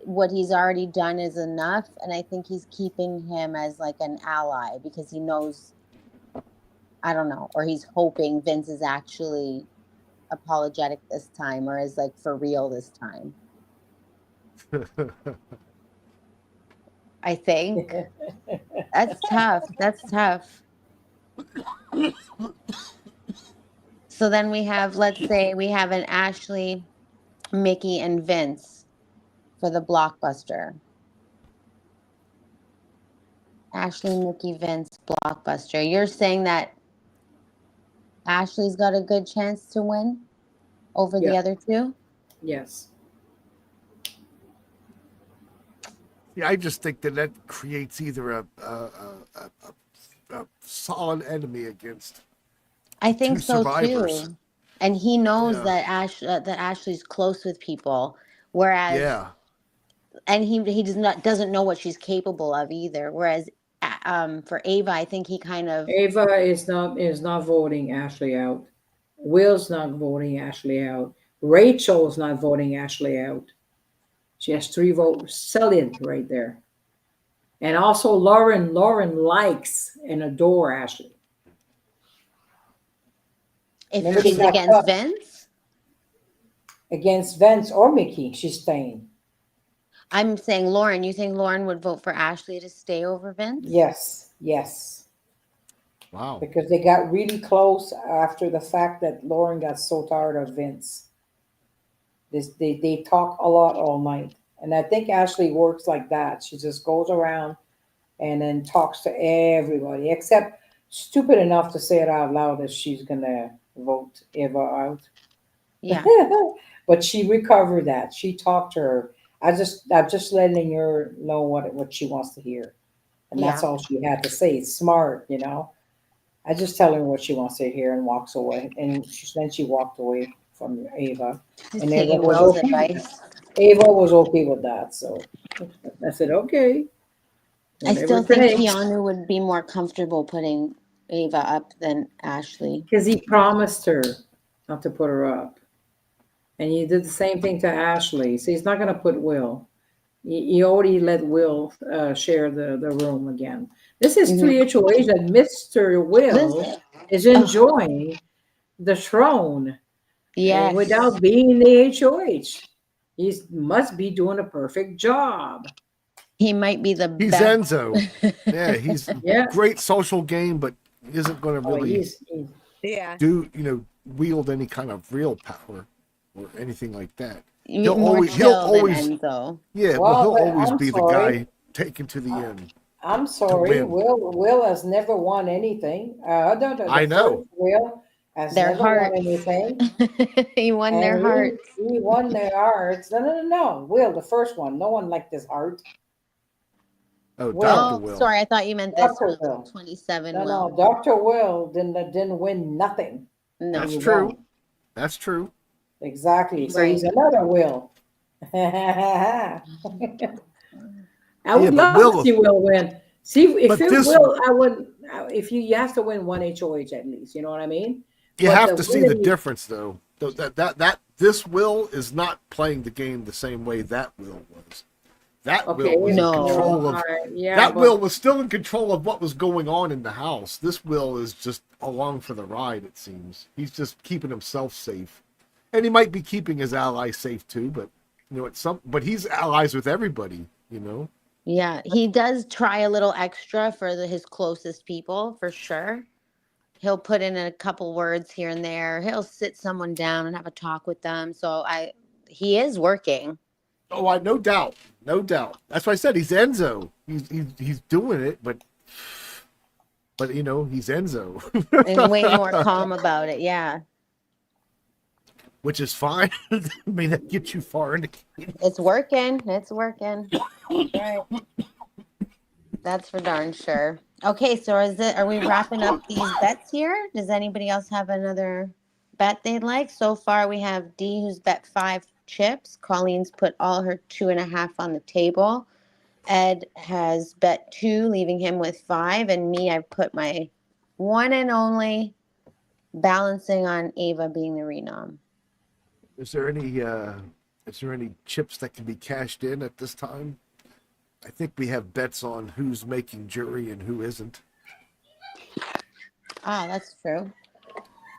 what he's already done is enough, and I think he's keeping him as like an ally because he knows, I don't know, or he's hoping Vince is actually apologetic this time or is like for real this time. I think that's tough. That's tough. So then we have, let's say we have an Ashley, Mickey, and Vince for the blockbuster. Ashley, Mickey, Vince, blockbuster. You're saying that Ashley's got a good chance to win over the Yeah. other two? Yes. Yeah, I just think that creates either a solid enemy against. I think Two so survivors. too. And he knows Yeah. that Ashley's close with people, whereas Yeah. and he doesn't know what she's capable of either. Whereas for Ava, I think he kind of Ava is not voting Ashley out. Will's not voting Ashley out. Rachel's not voting Ashley out. She has 3 votes solid right there. And also Lauren likes and adore Ashley. if Maybe she's they got against cut. Vince. Against Vince or Mickey, she's staying. I'm saying Lauren. You think Lauren would vote for Ashley to stay over Vince? Yes. Wow. Because they got really close after the fact that Lauren got so tired of Vince. They talk a lot all night. And I think Ashley works like that. She just goes around and then talks to everybody, except stupid enough to say it out loud that she's going to vote Eva out. Yeah. But she recovered that. She talked to her. I'm just letting her know what she wants to hear. And that's Yeah. all she had to say. It's smart, you know. I just tell her what she wants to hear and walks away. And then she walked away from Ava. Just And taking Ava goes, Will's okay. advice. Ava was okay with that, so I said, okay, I whatever still it think takes. Keanu would be more comfortable putting Ava up than Ashley. Because he promised her not to put her up. And he did the same thing to Ashley. So he's not going to put Will. He already let Will share the room again. This is Mhm. 3HOH that Mr. Will Listen. is Oh, enjoying the throne yes. without being in the HOH. He must be doing a perfect job. He might be the He's best. Enzo. Yeah, he's Yeah. great social game, but isn't going to Oh, really he's Yeah. wield any kind of real power or anything like that. You He'll mean more always, he'll chill than always, Enzo. yeah. Well, well, he'll but always I'm be the sorry. guy taken to the end I'm to sorry. win. Will has never won anything. I The know. first Will has Their never won hearts. anything, He won their and hearts. he won their hearts. No. Will, the first one, no one liked his heart. Oh, Doctor Will, Oh, Will. sorry. I thought you meant this Doctor Will. Will. 27 No, Will. Doctor Will didn't win nothing when That's No. he true. won. That's true. Exactly. So he's Right. another Will. I Yeah, would but love to Will. see Will win. See if But it this, will, I would. If he has to win one HOH at least, you know what I mean. you But have the to see the winning, difference, though. That this Will is not playing the game the same way that Will was. That okay, Will was in No. control of. yeah, That but Will was still in control of what was going on in the house. This Will is just along for the ride. It seems he's just keeping himself safe, and he might be keeping his allies safe too. But but he's allies with everybody. Yeah. He does try a little extra for his closest people, for sure. He'll put in a couple words here and there. He'll sit someone down and have a talk with them. So he is working. Oh, I no doubt, no doubt. That's why I said he's Enzo. He's doing it, but he's Enzo, And way more calm about it. Yeah. which is fine. May not get you far in the game. It's working. It's working. Right. That's for darn sure. Okay, so are we wrapping up these bets here? Does anybody else have another bet they'd like? So far we have Dee who's bet 5 chips. Colleen's put all her 2.5 on the table. Ed has bet 2, leaving him with 5, and me, I've put my one and only balancing on Ava being the renom. Is there any chips that can be cashed in at this time? I think we have bets on who's making jury and who isn't. Ah, that's true.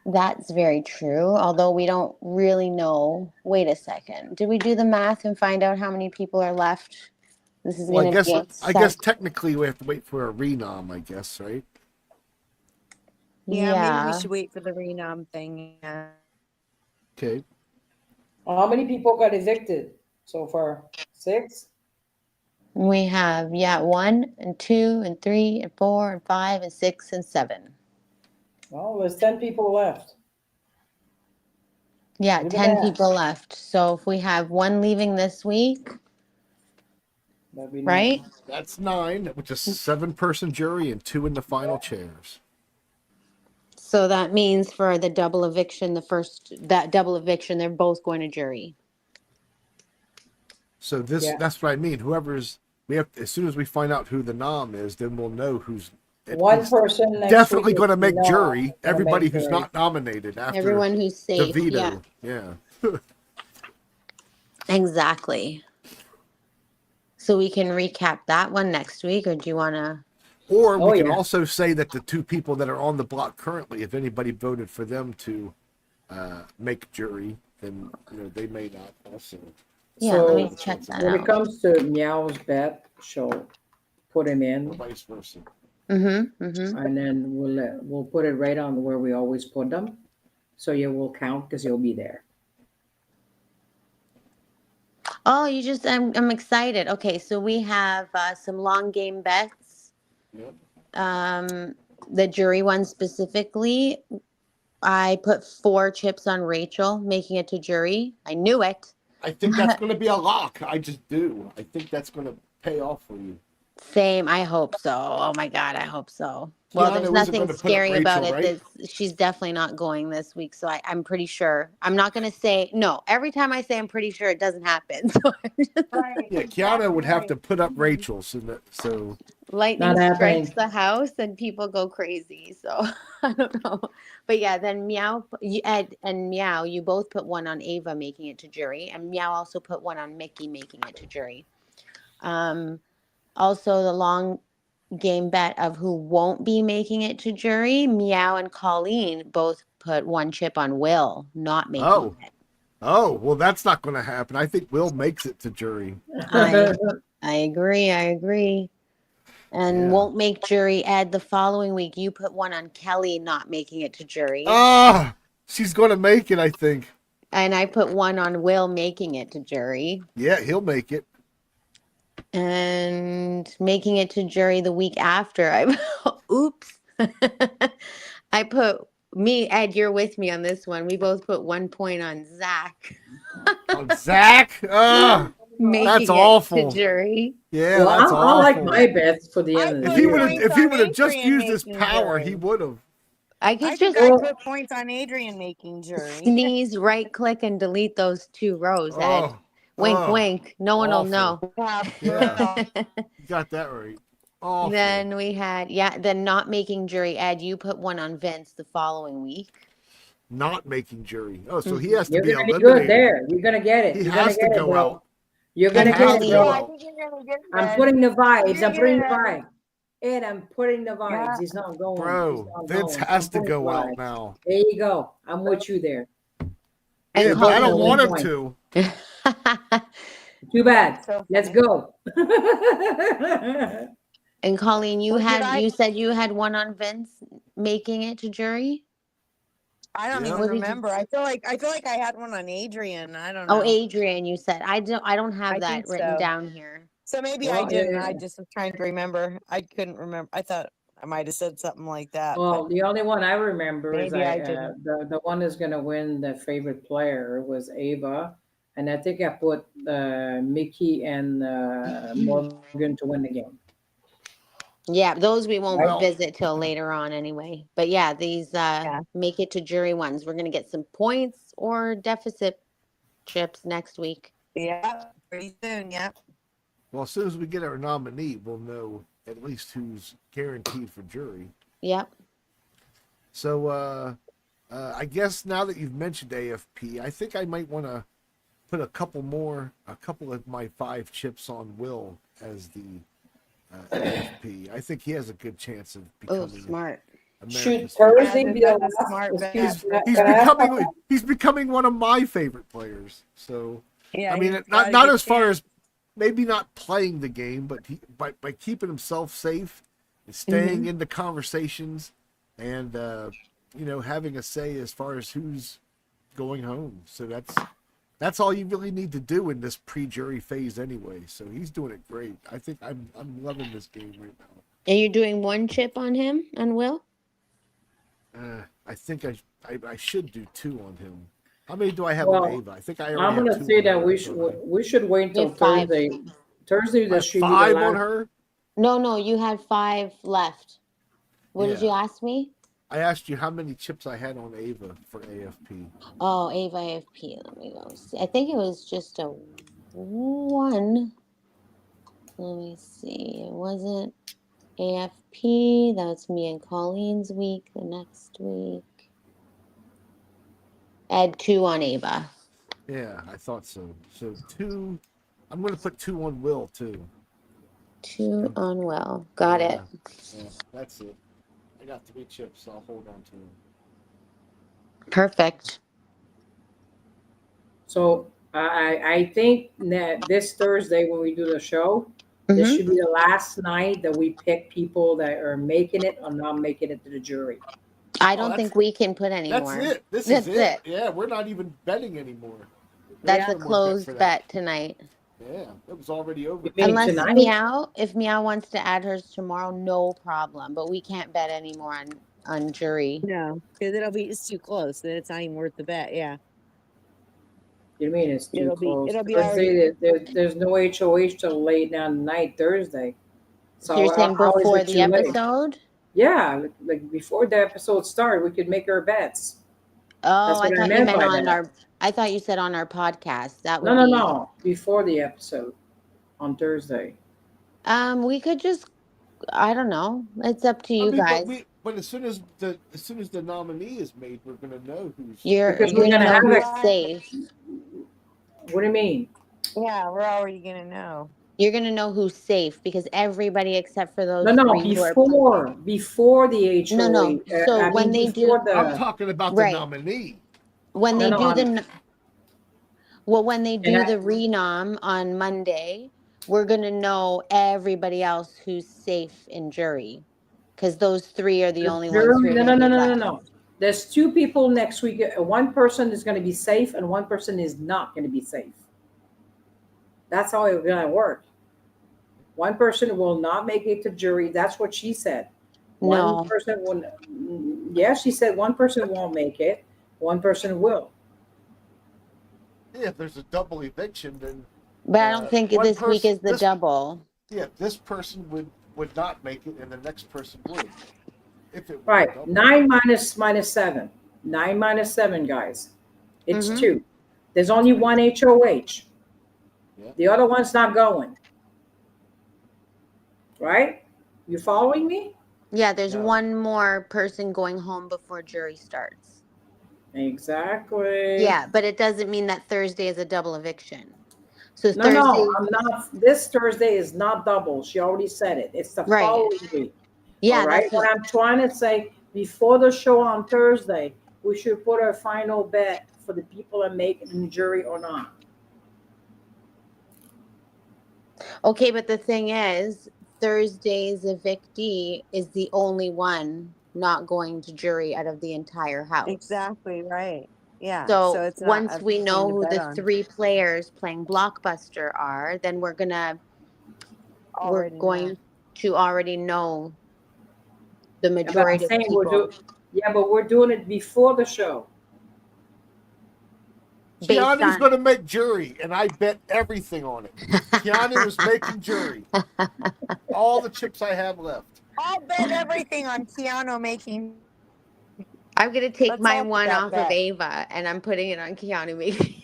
That's very true. Although we don't really know. Wait a second. Did we do the math and find out how many people are left? This is Well, going to be I guess technically we have to wait for a renom. I guess, right? Yeah, maybe we Yeah. should wait for the renom thing. Yeah. Okay. how many people got evicted so far? 6. We have 1 and 2 and 3 and 4 and 5 and 6 and 7. Well, there's 10 people left. Yeah, Do the 10 math. people left. So if we have 1 leaving this week, That'd be right? nice. That's 9, which is 7-person jury and 2 in the final chairs. So that means for the double eviction, that double eviction, they're both going to jury. So Yeah. that's what I mean. We have as soon as we find out who the nom is, then we'll know who's at One least person next definitely week going to is make not jury. gonna Everybody make who's jury. not nominated after Everyone who's the safe. veto. Yeah, Yeah. exactly. So we can recap that one next week, or do you want to? Or Oh, we can yeah. also say that the 2 people that are on the block currently, if anybody voted for them to make jury, then they may not also. Yeah, let me So check that when it out. comes to Meow's bet, she'll put him Or in, vice versa. and then we'll put it right on where we always put them. So you will count because you'll be there. Oh, I'm excited. Okay, so we have some long game bets. Yep. The jury one specifically, I put 4 chips on Rachel making it to jury. I knew it. I think that's going to be a lock. I just do. I think that's going to pay off for you. Same. I hope so. Oh my God, I hope so. Well, there's Keanu isn't nothing going to put up scary about Rachel, it. right? She's definitely not going this week. So I'm pretty sure. I'm not going to say no. Every time I say I'm pretty sure, it doesn't happen. So I'm just, Right. Yeah, Keanu would have to put up Rachel. So lightning Not strikes happening. the house and people go crazy. So I don't know. But yeah, then Ed and Meow, you both put one on Ava making it to jury, and Meow also put one on Mickey making it to jury. Also, the long game bet of who won't be making it to jury, Meow and Colleen both put one chip on Will not making oh, it. well, that's not going to happen. I think Will makes it to jury. I agree. I agree. And Yeah. won't make jury. Ed, the following week, you put one on Kelly not making it to jury. Ah, she's going to make it, I think. And I put one on Will making it to jury. Yeah, he'll make it. And making it to jury the week after. Oops. I put Ed, you're with me on this one. We both put 1 point on Zach. On Zach? Making that's it awful. to jury. Yeah, Well, that's I awful. like my bets for the I end of If the he put would year. have, points if he on would have just Adrian used his making power, jury. he would have. I could I just think I Well, put points on Adrian making jury. sneeze, right click, and delete those 2 rows, Ed. Oh, Wink, oh, wink. No one will awful. know. Yeah, for Yeah, real. you got that right. Awful. Then we had, then not making jury. Ed, you put one on Vince the following week. Not making jury. Oh, so he Mhm. has to you're be gonna be good eliminated. there. You're gonna get it. He You're gonna has to get it, go bro. out. You're He gonna And get has it, to Colleen. go Yeah, I bro. out. think you're gonna get I'm that. putting the vibes. You're I'm putting the gonna vibes. And I'm putting the vibes. yeah. He's not going. He's Bro, not Vince going. has I'm to putting go the out vibes. now. There you go. I'm with you there. And Yeah, You're but both I at don't Colleen. want 1 him point. to. Too bad. That's so Let's funny. go. And Colleen, Well, you said you had one on Vince making it to jury? I don't Yeah. even What did you? remember. I feel like I had one on Adrian. I don't Oh, know. Adrian, you said. I don't have I that think written so. down here. So maybe I Well, didn't. I just was trying to remember. I couldn't remember. I thought I might have said something like that, well, but the only one I remember is maybe I didn't. the one that's gonna win the favorite player was Ava, and I think I put Mickey and Morgan to win the game. Yeah, those we won't Right? Well, visit till later on anyway. But yeah, these Yeah. make it to jury ones. We're gonna get some points or deficit chips next week. Yeah. Pretty soon. Yeah. as soon as we get our nominee, we'll know at least who's guaranteed for jury. Yep. So, I guess now that you've mentioned AFP, I think I might want to put a couple of my 5 chips on Will as the AFP. I think he has a good chance of Oh, becoming smart. Should America's. Thursday be the That's a last? smart bet. Excuse me, He's can I ask becoming he's becoming one of my favorite players. So Yeah. I mean, he's got a not good as far chance. as maybe not playing the game, but by keeping himself safe and staying in the conversations and having a say as far as who's going home. So that's all you really need to do in this pre-jury phase anyway. So he's doing it great. I think I'm loving this game right now. And you're doing one chip on him, on Will? I think I should do 2 on him. How many do I have Well, on Ava? I think I already I'm have gonna 2 say on that her, we don't I? should wait You until have 5. Thursday. Thursday I that have should be the 5 on last. her. No, you had 5 left. What did Yeah. you ask me? I asked you how many chips I had on Ava for AFP. Oh, Ava AFP. Let me go see. I think it was just a 1. Let me see. It wasn't AFP. That's me and Colleen's week. The next week. Add 2 on Ava. Yeah, I thought so. So 2. I'm going to put 2 on Will too. 2 on Will. Got it. Yeah, that's it. I got 3 chips. So I'll hold on to them. Perfect. So I think that this Thursday when we do the show, this Mhm. should be the last night that we pick people that are making it or not making it to the jury. I Oh, don't that's think we can put any That's more. it. This That's is it. Yeah, we're not even betting anymore. That's There's a no more bet closed for that. bet tonight. Yeah, it was already over. You mean Unless tonight? if Meow wants to add hers tomorrow, no problem. But we can't bet anymore on jury. No, because it's too close. Then it's not even worth the bet. Yeah. You mean it's too close? It'll be already. Thursday, there's no HOH till late down tonight, Thursday. So you're saying how is before it the too late? episode? Yeah, like before the episode started, we could make our bets. Oh, That's I what I thought you meant meant by on that. our. I thought you said on our podcast. That No, would no, be. no. Before the episode on Thursday. We could just. I don't know. It's up to I you mean, guys. but as soon as the nominee is made, we're gonna know who's. You're Because you're we're gonna gonna know have who's it. safe. What do you mean? Yeah, we're already gonna know. You're gonna know who's safe because everybody except for No, those no, three who are playing. before the No, HOA. no. So I when mean, they do, before I'm the. talking about the right, nominee. when No, they no, do I'm, the well, when they and do the renom on Monday, we're gonna know everybody else who's safe in jury, because those three are the the only ones who jury. are No, gonna no, no, be no, no, left. no. There's two people next week. One person is going to be safe, and one person is not going to be safe. That's how it's going to work. One person will not make it to jury. That's what she said. One No, person will. Yeah, she said one person won't make it. One person will. Yeah, if there's a double eviction, then but I don't think one this week person is the double. this person would not make it, and the next person would. If it were a Right. double. 9 minus 7. 9 minus 7, guys. It's Mm-hmm. 2. There's only one HOH. Yeah. The other one's not going. Right? You following me? Yeah, there's No. one more person going home before jury starts. Exactly. Yeah, but it doesn't mean that Thursday is a double eviction. So No, no, Thursday, I'm not. This Thursday is not double. She already said it. It's the right? following week. All Yeah, right. that's What what. I'm trying to say, before the show on Thursday, we should put our final bet for the people that make it in the jury or not. Okay, but the thing is, Thursday's evictee is the only one not going to jury out of the entire house. Exactly right. Yeah. So it's not once a we thing know to who bet the on. three players playing Blockbuster are, then we're Already know. going to already know the Yeah, but I'm majority of saying people but we're doing it before the show. based Keanu's on. going to make jury, and I bet everything on it. Keanu is making jury. All the chips I have left. I'll bet everything on Keanu making. I'm gonna take Let's my all put one that off of bet. Ava, and I'm putting it on Keanu making.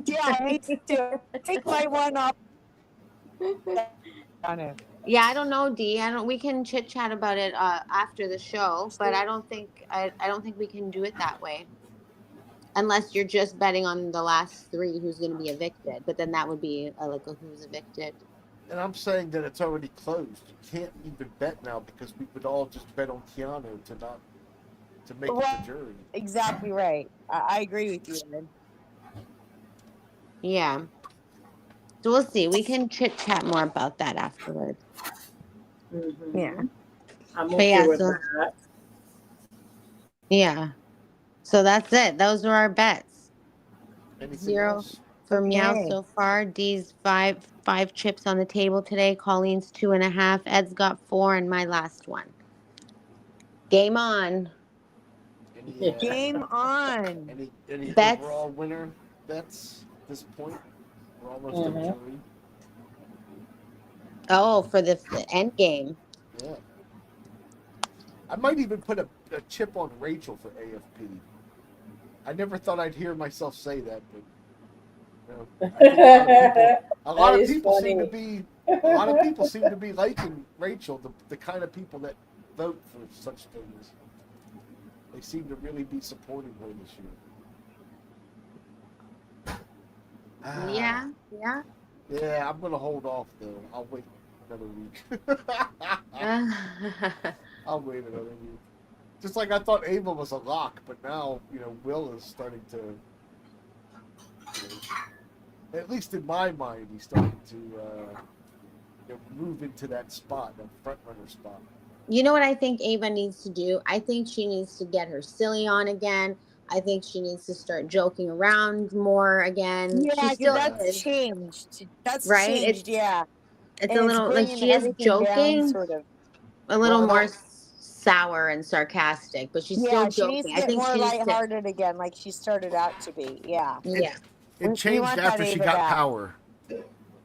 Yeah, me too. Take my one off. On it. Yeah, I don't know, Dee. I don't. We can chit chat about it after the show, but I don't think we can do it that way, unless you're just betting on the last three who's going to be evicted. But then that would be like a who's evicted. And I'm saying that it's already closed. You can't even bet now because we would all just bet on Keanu to make it to jury. Exactly right. I agree with you, Ed. Yeah. So we'll see. We can chit chat more about that afterwards. Mhm. Yeah. I'm But okay yeah, with so that. yeah. So that's it. Those were our bets. Anything 0 else? for Meow Okay. so far. D's five chips on the table today. Colleen's 2.5. Ed's got 4, and my last one. Game on. Any Game on. any Bets? overall winner bets at this point? We're almost Mhm. at jury. Oh, for the end game. Yeah. I might even put a chip on Rachel for AFP. I never thought I'd hear myself say that, but you know, I think a lot That of is people funny. seem to be liking Rachel, the kind of people that vote for such things. They seem to really be supporting her this year. Yeah. Yeah, I'm gonna hold off though. I'll wait another week. I'll wait another week. Just like I thought Ava was a lock, but now, Will is starting to, at least in my mind, he's starting to move into that spot, that front runner spot. You know what I think Ava needs to do? I think she needs to get her silly on again. I think she needs to start joking around more again. Yeah, She 'cause still that's is, changed. That's right? changed, yeah. It's And a it's little like bringing she is everything down, joking, sort of. a little Well, more sour and sarcastic, but she's Yeah, still she needs joking. to I get think more she needs to, lighthearted again, like she started out to be. Yeah. yeah, It We changed want that after she Ava got back. power.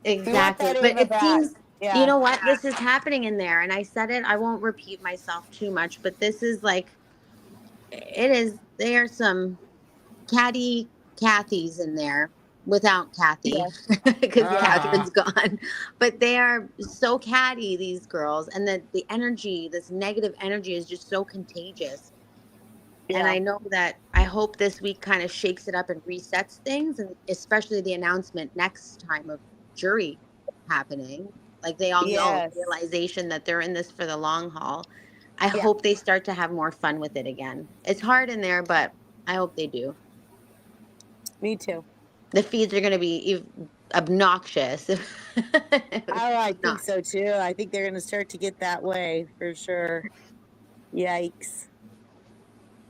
exactly. that But Ava it back. seems Yeah. You know what? This is happening in there. And I said it, I won't repeat myself too much, but this is like, it is, there are some catty Kathys in there without Kathy Yeah. because Yeah. Catherine's gone. But they are so catty, these girls. And the energy, this negative energy is just so contagious. And Yeah. I know that I hope this week kind of shakes it up and resets things, and especially the announcement next time of jury happening. Like they all know the Yes. realization that they're in this for the long haul. I Yeah. hope they start to have more fun with it again. It's hard in there, but I hope they do. Me too. The feeds are going to be obnoxious. Oh, I think Not. so too. I think they're going to start to get that way for sure. Yikes.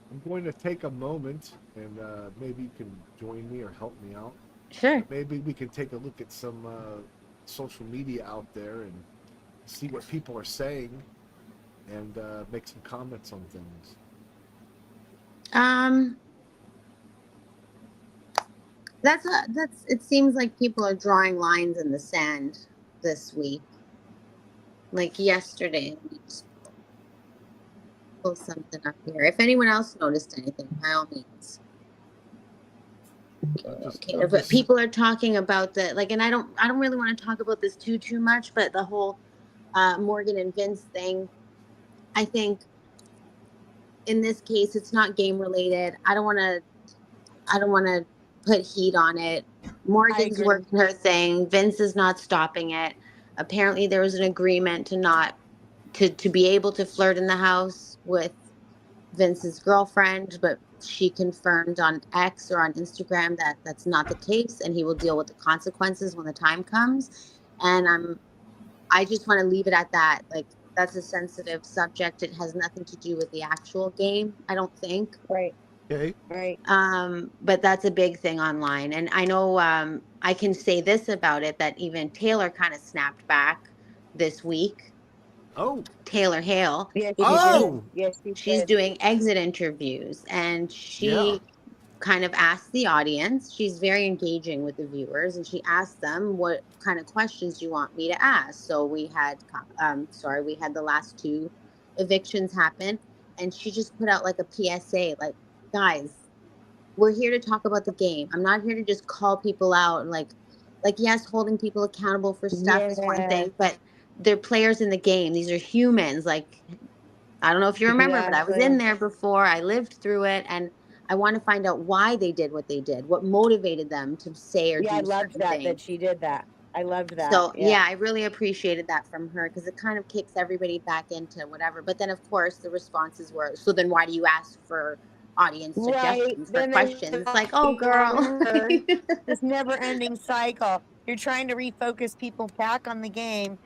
I'm going to take a moment and maybe you can join me or help me out. Sure. But maybe we can take a look at some social media out there and see what people are saying and make some comments on things. That's it seems like people are drawing lines in the sand this week. Like yesterday, let me just pull something up here. If anyone else noticed anything, by all means. Okay, but people are talking about the like, and I don't really want to talk about this too much, but the whole Morgan and Vince thing. I think in this case, it's not game related. I don't want to put heat on it. Morgan's agree. working her thing. Vince is not stopping it. Apparently, there was an agreement to not to be able to flirt in the house with Vince's girlfriend, but she confirmed on X or on Instagram that that's not the case, and he will deal with the consequences when the time comes. And I just want to leave it at that. Like that's a sensitive subject. It has nothing to do with the actual game, I don't think. Right. Okay. Right. But that's a big thing online, and I know I can say this about it that even Taylor kind of snapped back this week. Oh. Taylor Hale, Yes, because she did. Yes, she she's did. doing exit interviews, and she kind of asked the audience. She's very engaging with the viewers, and she asked them, what kind of questions do you want me to ask? So we had we had the last two evictions happen, and she just put out like a PSA, like, guys, we're here to talk about the game. I'm not here to just call people out and like yes, holding people accountable for stuff is one Yeah. thing, but they're players in the game. These are humans. Like, I don't know if you remember, but I was in Exactly. there before. I lived through it, and I want to find out why they did what they did, what motivated them to say or Yeah, I do loved certain that things. she did that. I loved that. So Yeah. yeah, I really appreciated that from her because it kind of kicks everybody back into whatever. But then of course the responses were, so then why do you ask for audience Right. suggestions for Then there's questions? It's like, oh girl. this never-ending cycle. You're trying to refocus people back on the game,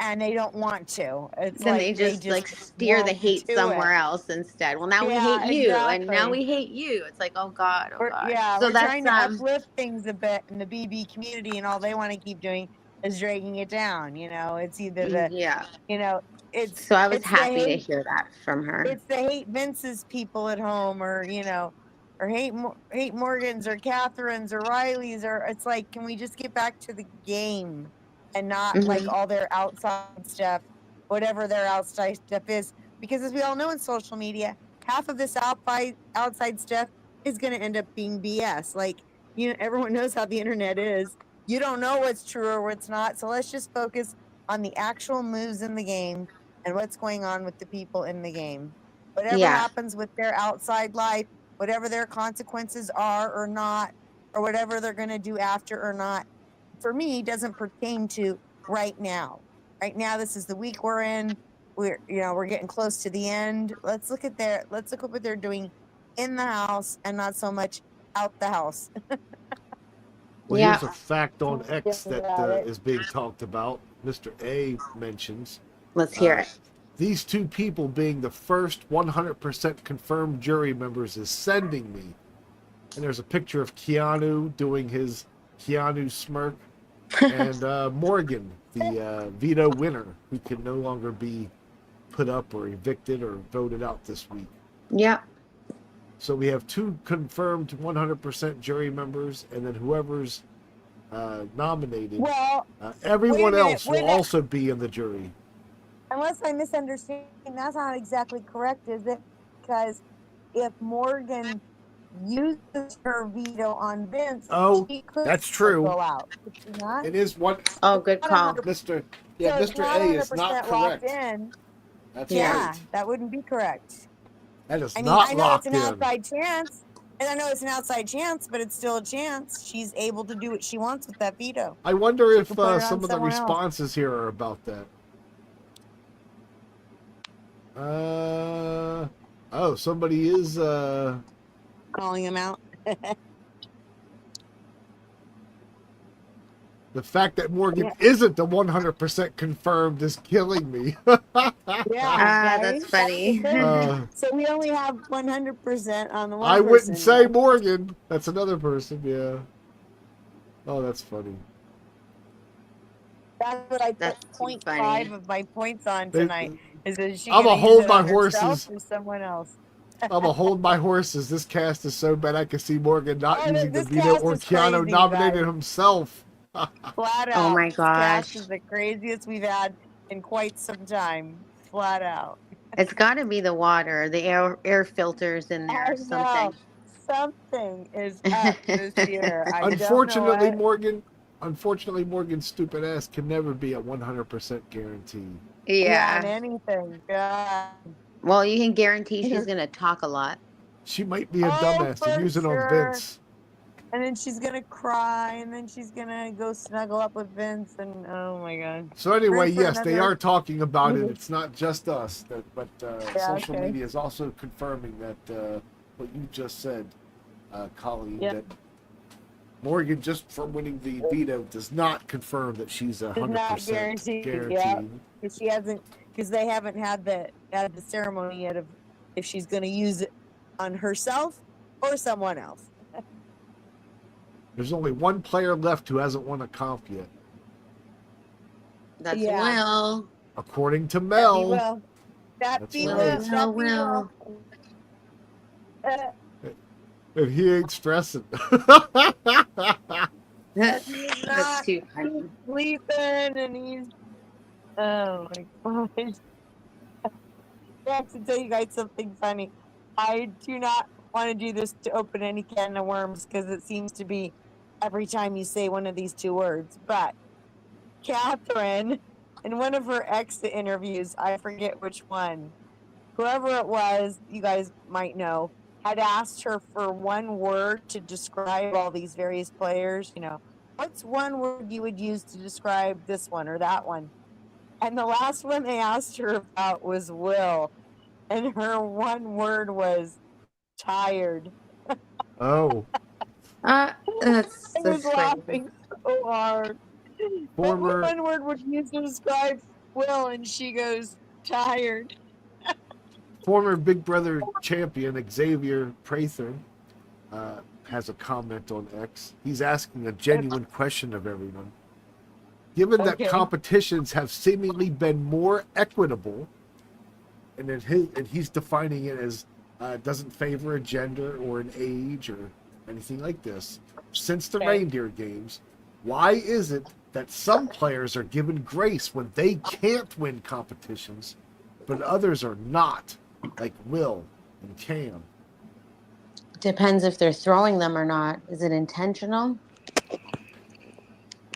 and they don't want to. It's Then like they they just just like steer the won't hate do it. somewhere else instead. Well, now we hate Yeah, you, and now exactly. we hate you. It's like, oh God, oh God. So We're that's trying to uplift things a bit in the BB community, and all they want to keep doing is dragging it down. It's either yeah. you know, it's So I was it's the happy to hate hear that from her. it's the hate Vince's people at home, or or hate Morgan's or Catherine's or Riley's, or it's like, can we just get back to the game and not like Hmm. all their outside stuff, whatever their outside stuff is? Because as we all know in social media, half of this outside stuff is going to end up being BS. Like, everyone knows how the internet is. You don't know what's true or what's not. So let's just focus on the actual moves in the game and what's going on with the people in the game. Whatever Yeah. happens with their outside life, whatever their consequences are or not, or whatever they're going to do after or not, for me, doesn't pertain to right now. Right now, this is the week we're in. We're getting close to the end. Let's look at what they're doing in the house and not so much out the house. Well, Yeah. here's a fact on X that About it. is being talked about. Mr. A mentions Let's hear uh, it. these two people being the first 100% confirmed jury members is sending me. And there's a picture of Keanu doing his Keanu smirk, and Morgan, the veto winner, who can no longer be put up or evicted or voted out this week. Yep. So we have two confirmed 100% jury members, and then whoever's nominated, Well, everyone minute, else will also be in the jury. unless I misunderstand, that's not exactly correct, is it? Because if Morgan uses her veto on Vince, Oh, she could that's still true. go out. Could she not? It is one. Oh, It's good not call. 100%. Mr. So it's Mr. not A is not 100% locked correct. in. That's Yeah. right. That wouldn't be correct. That is I mean, not I know it's locked an in. outside chance, and I know it's an outside chance, but it's still a chance. She's able to do what she wants with that veto. I wonder She if could put it on some of the someone else. responses here are about that. Oh, somebody is Calling him out. the fact that Morgan Yeah. isn't the 100% confirmed is killing me. Yeah, That's funny. So we only have 100% on the one I wouldn't person. say Morgan. That's another person, yeah. Oh, that's funny. That's what I put That's too 0.5 funny. of my points on They- tonight. Is she I'ma gonna use hold it my on herself horses. or someone else? I'm gonna hold my horses. This cast is so bad I can see Morgan not Oh, using the this veto cast or is Keanu crazy, nominated guys. himself. Flat out. Oh my This cast gosh. is the craziest we've had in quite some time. Flat out. It's got to be the water, the air filters in there I or know. something. Something is up this year. I don't know Unfortunately, what. Morgan's stupid ass can never be a 100% guarantee. Yeah, on Yeah. anything. God. Well, you can guarantee she's going to talk a lot. She might be a Oh, dumbass to for use it on sure. Vince. And then she's gonna cry, and then she's gonna go snuggle up with Vince, and oh my god. So anyway, Room for yes, they another- are talking about it. It's not just us, but Yeah, social okay. media is also confirming that what you just said, Colleen, Yeah. that Morgan, just from winning the veto, does not confirm that she's 100% guaranteed, guaranteed. yeah. Because she hasn't, because they haven't had the ceremony yet of if she's gonna use it on herself or someone else. There's only one player left who hasn't won a comp yet, That's Yeah. Will. according to That be Mel. well. That That's be right. well. That be well. And he ain't stressing. That's Not too funny. sleeping, and he's. Oh my gosh. I have to tell you guys something funny. I do not want to do this to open any can of worms because it seems to be every time you say one of these two words. But Catherine, in one of her exit interviews, I forget which one, whoever it was, you guys might know, had asked her for one word to describe all these various players. You know, what's one word you would use to describe this one or that one? And the last one they asked her about was Will. And her one word was tired. Oh, That's I was crazy. laughing so hard. Former- But one word would use to describe Will, and she goes, tired. former Big Brother champion Xavier Prather has a comment on X. He's asking a genuine question of everyone. Given that Okay. competitions have seemingly been more equitable, and he's defining it as doesn't favor a gender or an age or anything like this, since the Okay. reindeer games, why is it that some players are given grace when they can't win competitions, but others are not, like Will and Cam? Depends if they're throwing them or not. Is it intentional?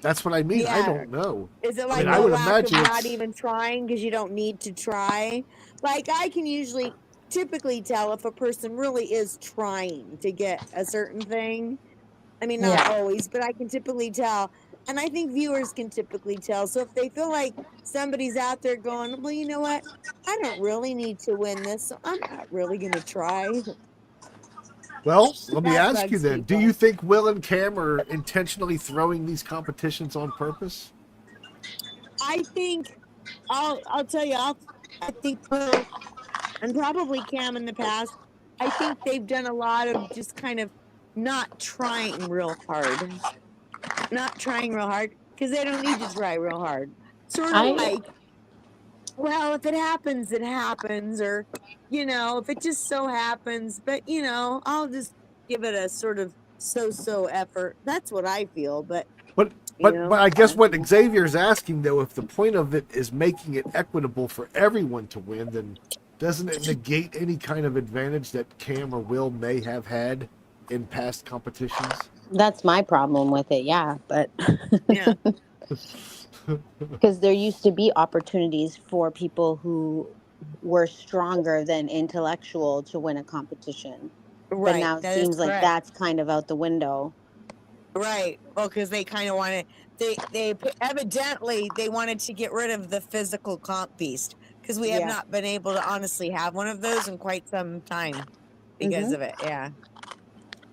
That's what I mean. I Yeah. don't know. Is it I like mean, the I would lack imagine of not it's- even trying because you don't need to try? Like, I can usually typically tell if a person really is trying to get a certain thing. I mean, not Yeah. always, but I can typically tell. And I think viewers can typically tell. So if they feel like somebody's out there going, well, you know what? I don't really need to win this, so I'm not really going to try. Well, let me That ask you bugs then. Do people. you think Will and Cam are intentionally throwing these competitions on purpose? I think I'll tell you, I think Will and probably Cam in the past, I think they've done a lot of just kind of not trying real hard. Not trying real hard because they don't need to try real hard. Sort of like, well, if it happens, it happens, or if it just so happens, but I'll just give it a sort of so-so effort. That's what I feel, but But You but know? but I guess what Xavier's asking though, if the point of it is making it equitable for everyone to win, then doesn't it negate any kind of advantage that Cam or Will may have had in past competitions? That's my problem with it, yeah. But Yeah. because there used to be opportunities for people who were stronger than intellectual to win a competition. But Right. now it That is seems like correct. that's kind of out the window. Right. Well, because they kind of wanted evidently they wanted to get rid of the physical comp beast because we have Yeah. not been able to honestly have one of those in quite some time because Hmm. of it. Yeah.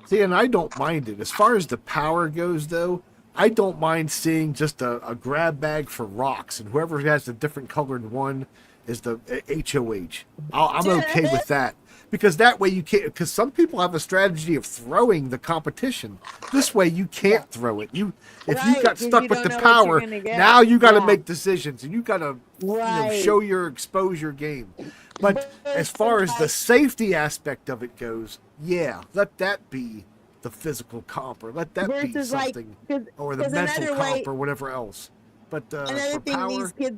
See, and I don't mind it. As far as the power goes, though, I don't mind seeing just a grab bag for rocks, and whoever has a different colored one is the HOH. I'm okay with that because that way you can't. Because some people have a strategy of throwing the competition. This way you Yeah. can't throw it. If you Right. got Because you stuck with don't the know what you're power, gonna get. now you got to Yeah. make decisions, and you got to Right. show your exposure game. But as Versus, far as the like, safety aspect of it goes, yeah, let that be the physical comp, or let that be versus like something, because or the mental another way comp, or whatever else. But another for thing these power, kids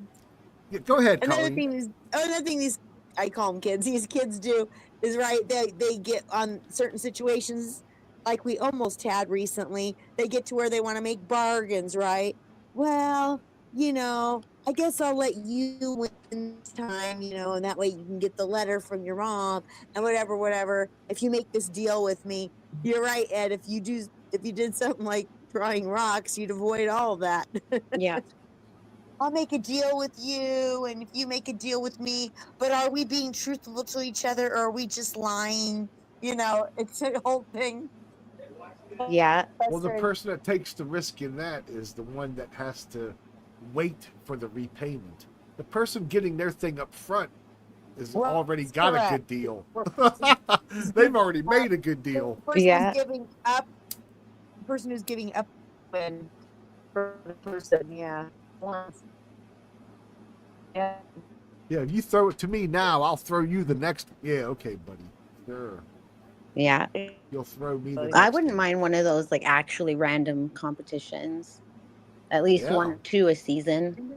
yeah, go ahead, another Colleen. thing these another thing these I call them kids. These kids do is right. They get on certain situations like we almost had recently. They get to where they want to make bargains, right? Well, I guess I'll let you win this time, and that way you can get the letter from your mom and whatever, whatever. If you make this deal with me, you're right, Ed. If you did something like throwing rocks, you'd avoid all of that. Yeah. I'll make a deal with you, and if you make a deal with me, but are we being truthful to each other or are we just lying? It's a whole thing. Yeah. Well, the Frustrating. person that takes the risk in that is the one that has to wait for the repayment. The person getting their thing up front has Well, already that's got a correct. good deal. Who's They've giving already up, made a good deal. the person who's Yeah. giving up, the person who's giving up win for the person, yeah. Once. Yeah. Yeah, if you throw it to me now, I'll throw you the next. Yeah, okay, buddy. Sure. Yeah. You'll throw me the I next wouldn't one. mind one of those like actually random competitions. At least one Yeah. or two a season.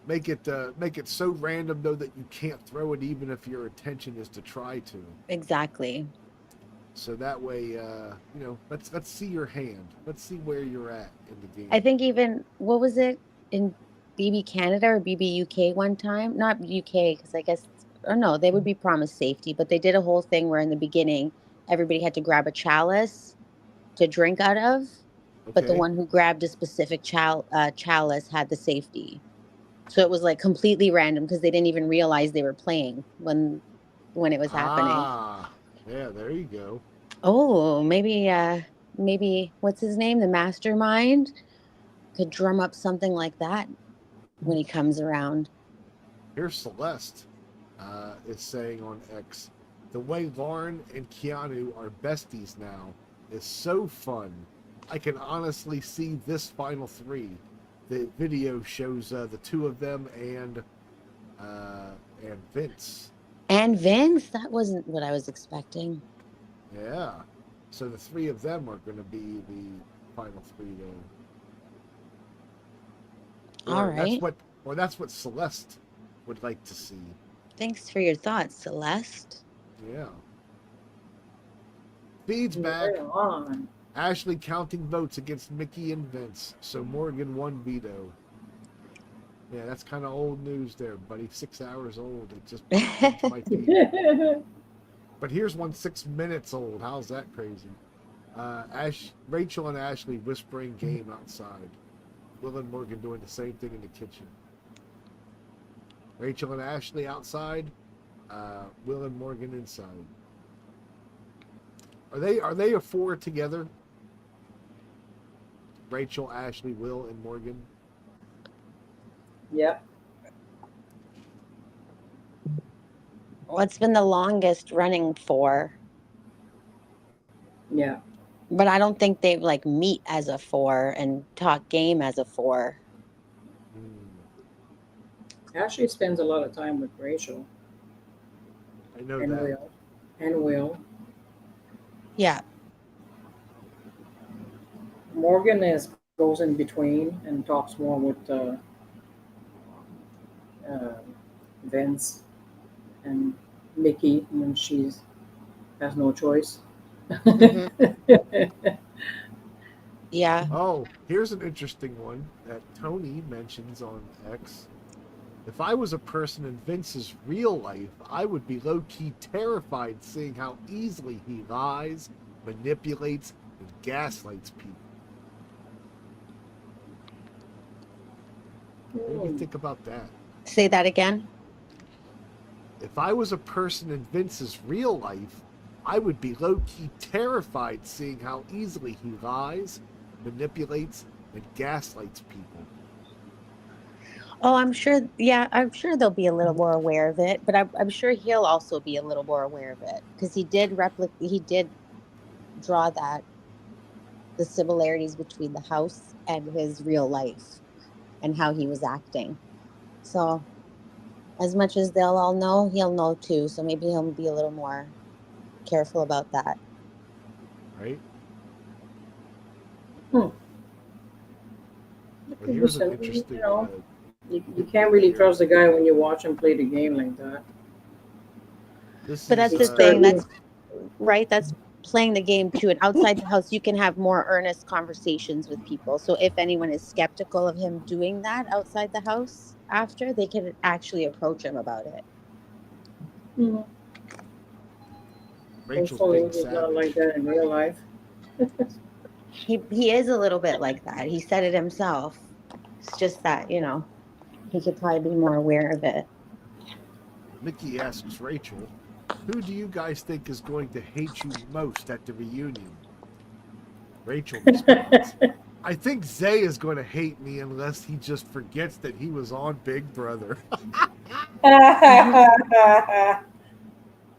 Make it so random though that you can't throw it even if your intention is to try to. Exactly. So that way, let's see your hand. Let's see where you're at in the game. I think even what was it in BB Canada or BB UK one time? Not UK because I guess or no, they would be promised safety, but they did a whole thing where in the beginning everybody had to grab a chalice to drink out of, but the Okay. one who grabbed a specific chalice had the safety. So it was like completely random because they didn't even realize they were playing when it was happening. Ah, yeah. There you go. Oh, maybe what's his name? The mastermind could drum up something like that when he comes around. Here's Celeste. Is saying on X, the way Lauren and Keanu are besties now is so fun. I can honestly see this final three. The video shows the two of them and Vince. And Vince, that wasn't what I was expecting. Yeah. So the three of them are going to be the final three there. All right. That's what Celeste would like to see. Thanks for your thoughts, Celeste. Yeah. Feed's back. Right on. Ashley counting votes against Mickey and Vince, so Morgan won veto. Yeah, that's kind of old news there, buddy. 6 hours old. It just popped into my feed. But here's one 6 minutes old. How's that crazy? Rachel and Ashley whispering game outside. Will and Morgan doing the same thing in the kitchen. Rachel and Ashley outside. Will and Morgan inside. Are they a four together? Rachel, Ashley, Will, and Morgan. Yep. What's been the longest running for? Yeah. But I don't think they like meet as a four and talk game as a four. Ashley spends a lot of time with Rachel I know and that. Will. And Will. Yeah. Morgan is goes in between and talks more with uh, Vince and Mickey when she has no choice. Hmm. Yeah. Oh, here's an interesting one that Tony mentions on X. If I was a person in Vince's real life, I would be low key terrified seeing how easily he lies, manipulates, and gaslights people. What do you think about that? Say that again. If I was a person in Vince's real life, I would be low key terrified seeing how easily he lies, manipulates, and gaslights people. Oh, I'm sure. Yeah, I'm sure they'll be a little more aware of it, but I'm sure he'll also be a little more aware of it because he did He did draw the similarities between the house and his real life and how he was acting. So as much as they'll all know, he'll know too. So maybe he'll be a little more careful about that. Right? Hmm. It But could be here's an some, interesting you can't tidbit really here. trust the guy when you watch him play the game like that. This But is that's the He's thing. starting. That's right. That's playing the game too. And outside the house, you can have more earnest conversations with people. So if anyone is skeptical of him doing that outside the house after, they can actually approach him about it. Hmm. Rachel's Hopefully, being he's not like savage. that in real life. He is a little bit like that. He said it himself. It's just that, he could probably be more aware of it. Mickey asks Rachel, who do you guys think is going to hate you most at the reunion? Rachel responds, I think Zay is going to hate me unless he just forgets that he was on Big Brother.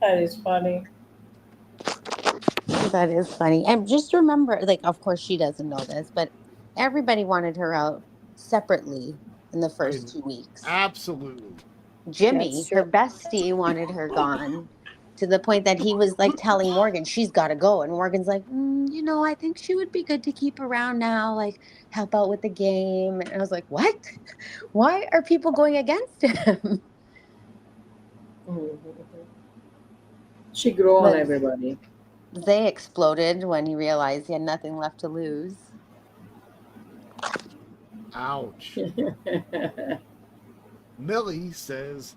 That is funny. That is funny. And just remember, like, of course she doesn't know this, but everybody wanted her out separately in the first 2 weeks. Absolutely. Jimmy, That's true. her bestie, wanted her gone to the point that he was like telling Morgan, she's got to go. And Morgan's like, I think she would be good to keep around now, like help out with the game. And I was like, what? Why are people going against him? Mhm. She grew on But everybody. they exploded when he realized he had nothing left to lose. Ouch. Millie says,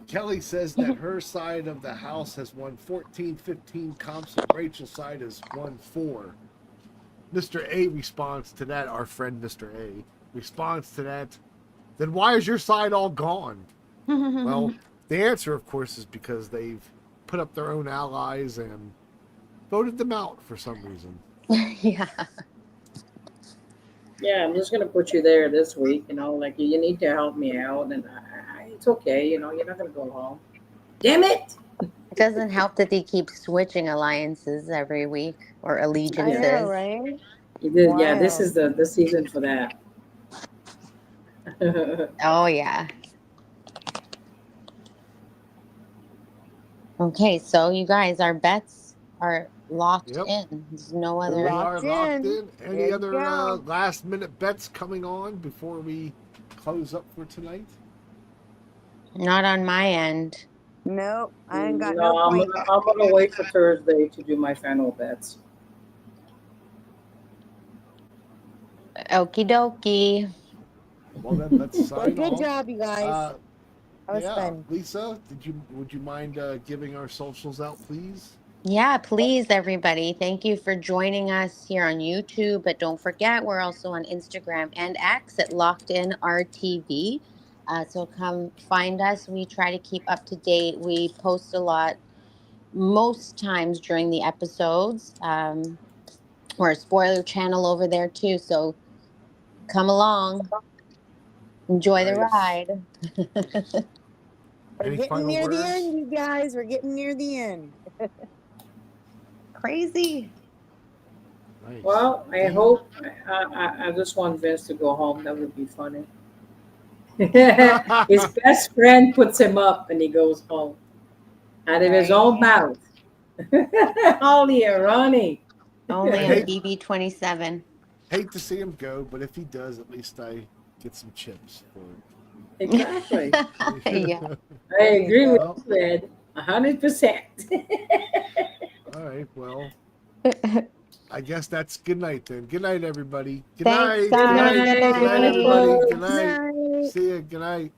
Kelly says that her side of the house has won 14, 15 comps and Rachel's side has won 4. Mr. A responds to that, our friend Mr. A responds to that, then why is your side all gone? Well, the answer, of course, is because they've put up their own allies and voted them out for some reason. Yeah. Yeah, I'm just gonna put you there this week. Like you need to help me out, and it's okay. You're not gonna go home. Damn it! It doesn't help that they keep switching alliances every week or I Yeah, know, allegiances. right? yeah. This Wild. is the season for that. Oh, yeah. Okay, so you guys, our bets are locked Yep, in. There's no we other. are Locked locked in. in. There Any you other go. last minute bets coming on before we close up for tonight? Not on my end. Nope. I ain't got no No, point. I'm gonna wait for Thursday to do my final bets. Okie dokie. Well, then let's Well, sign good off. job, you guys. Uh, That was yeah, fun. Lisa, would you mind giving our socials out, please? Yeah, please, everybody. Thank you for joining us here on YouTube. But don't forget, we're also on Instagram and X at lockedinrtv. So come find us. We try to keep up to date. We post a lot most times during the episodes. We're a spoiler channel over there too. So come along, enjoy the Nice. ride. We're Any getting final near the words? end, you guys. We're getting near the end. Crazy. Nice. Well, I Dean? hope I just want Vince to go home. That would be funny. His best friend puts him up, and he goes home out of his Right. own mouth. Holy irony! Only I on hate BB 27. Hate to see him go, but if he does, at least I get some chips for Exactly. it. Yeah. I agree with Well, you, Ed. 100%. all right. Well, I guess that's good night then. Good night, everybody. Good Thanks, night. Good Good night. guys. Good night. Good night, Good night, everybody. night. Good folks. night. Night. See ya. Good night.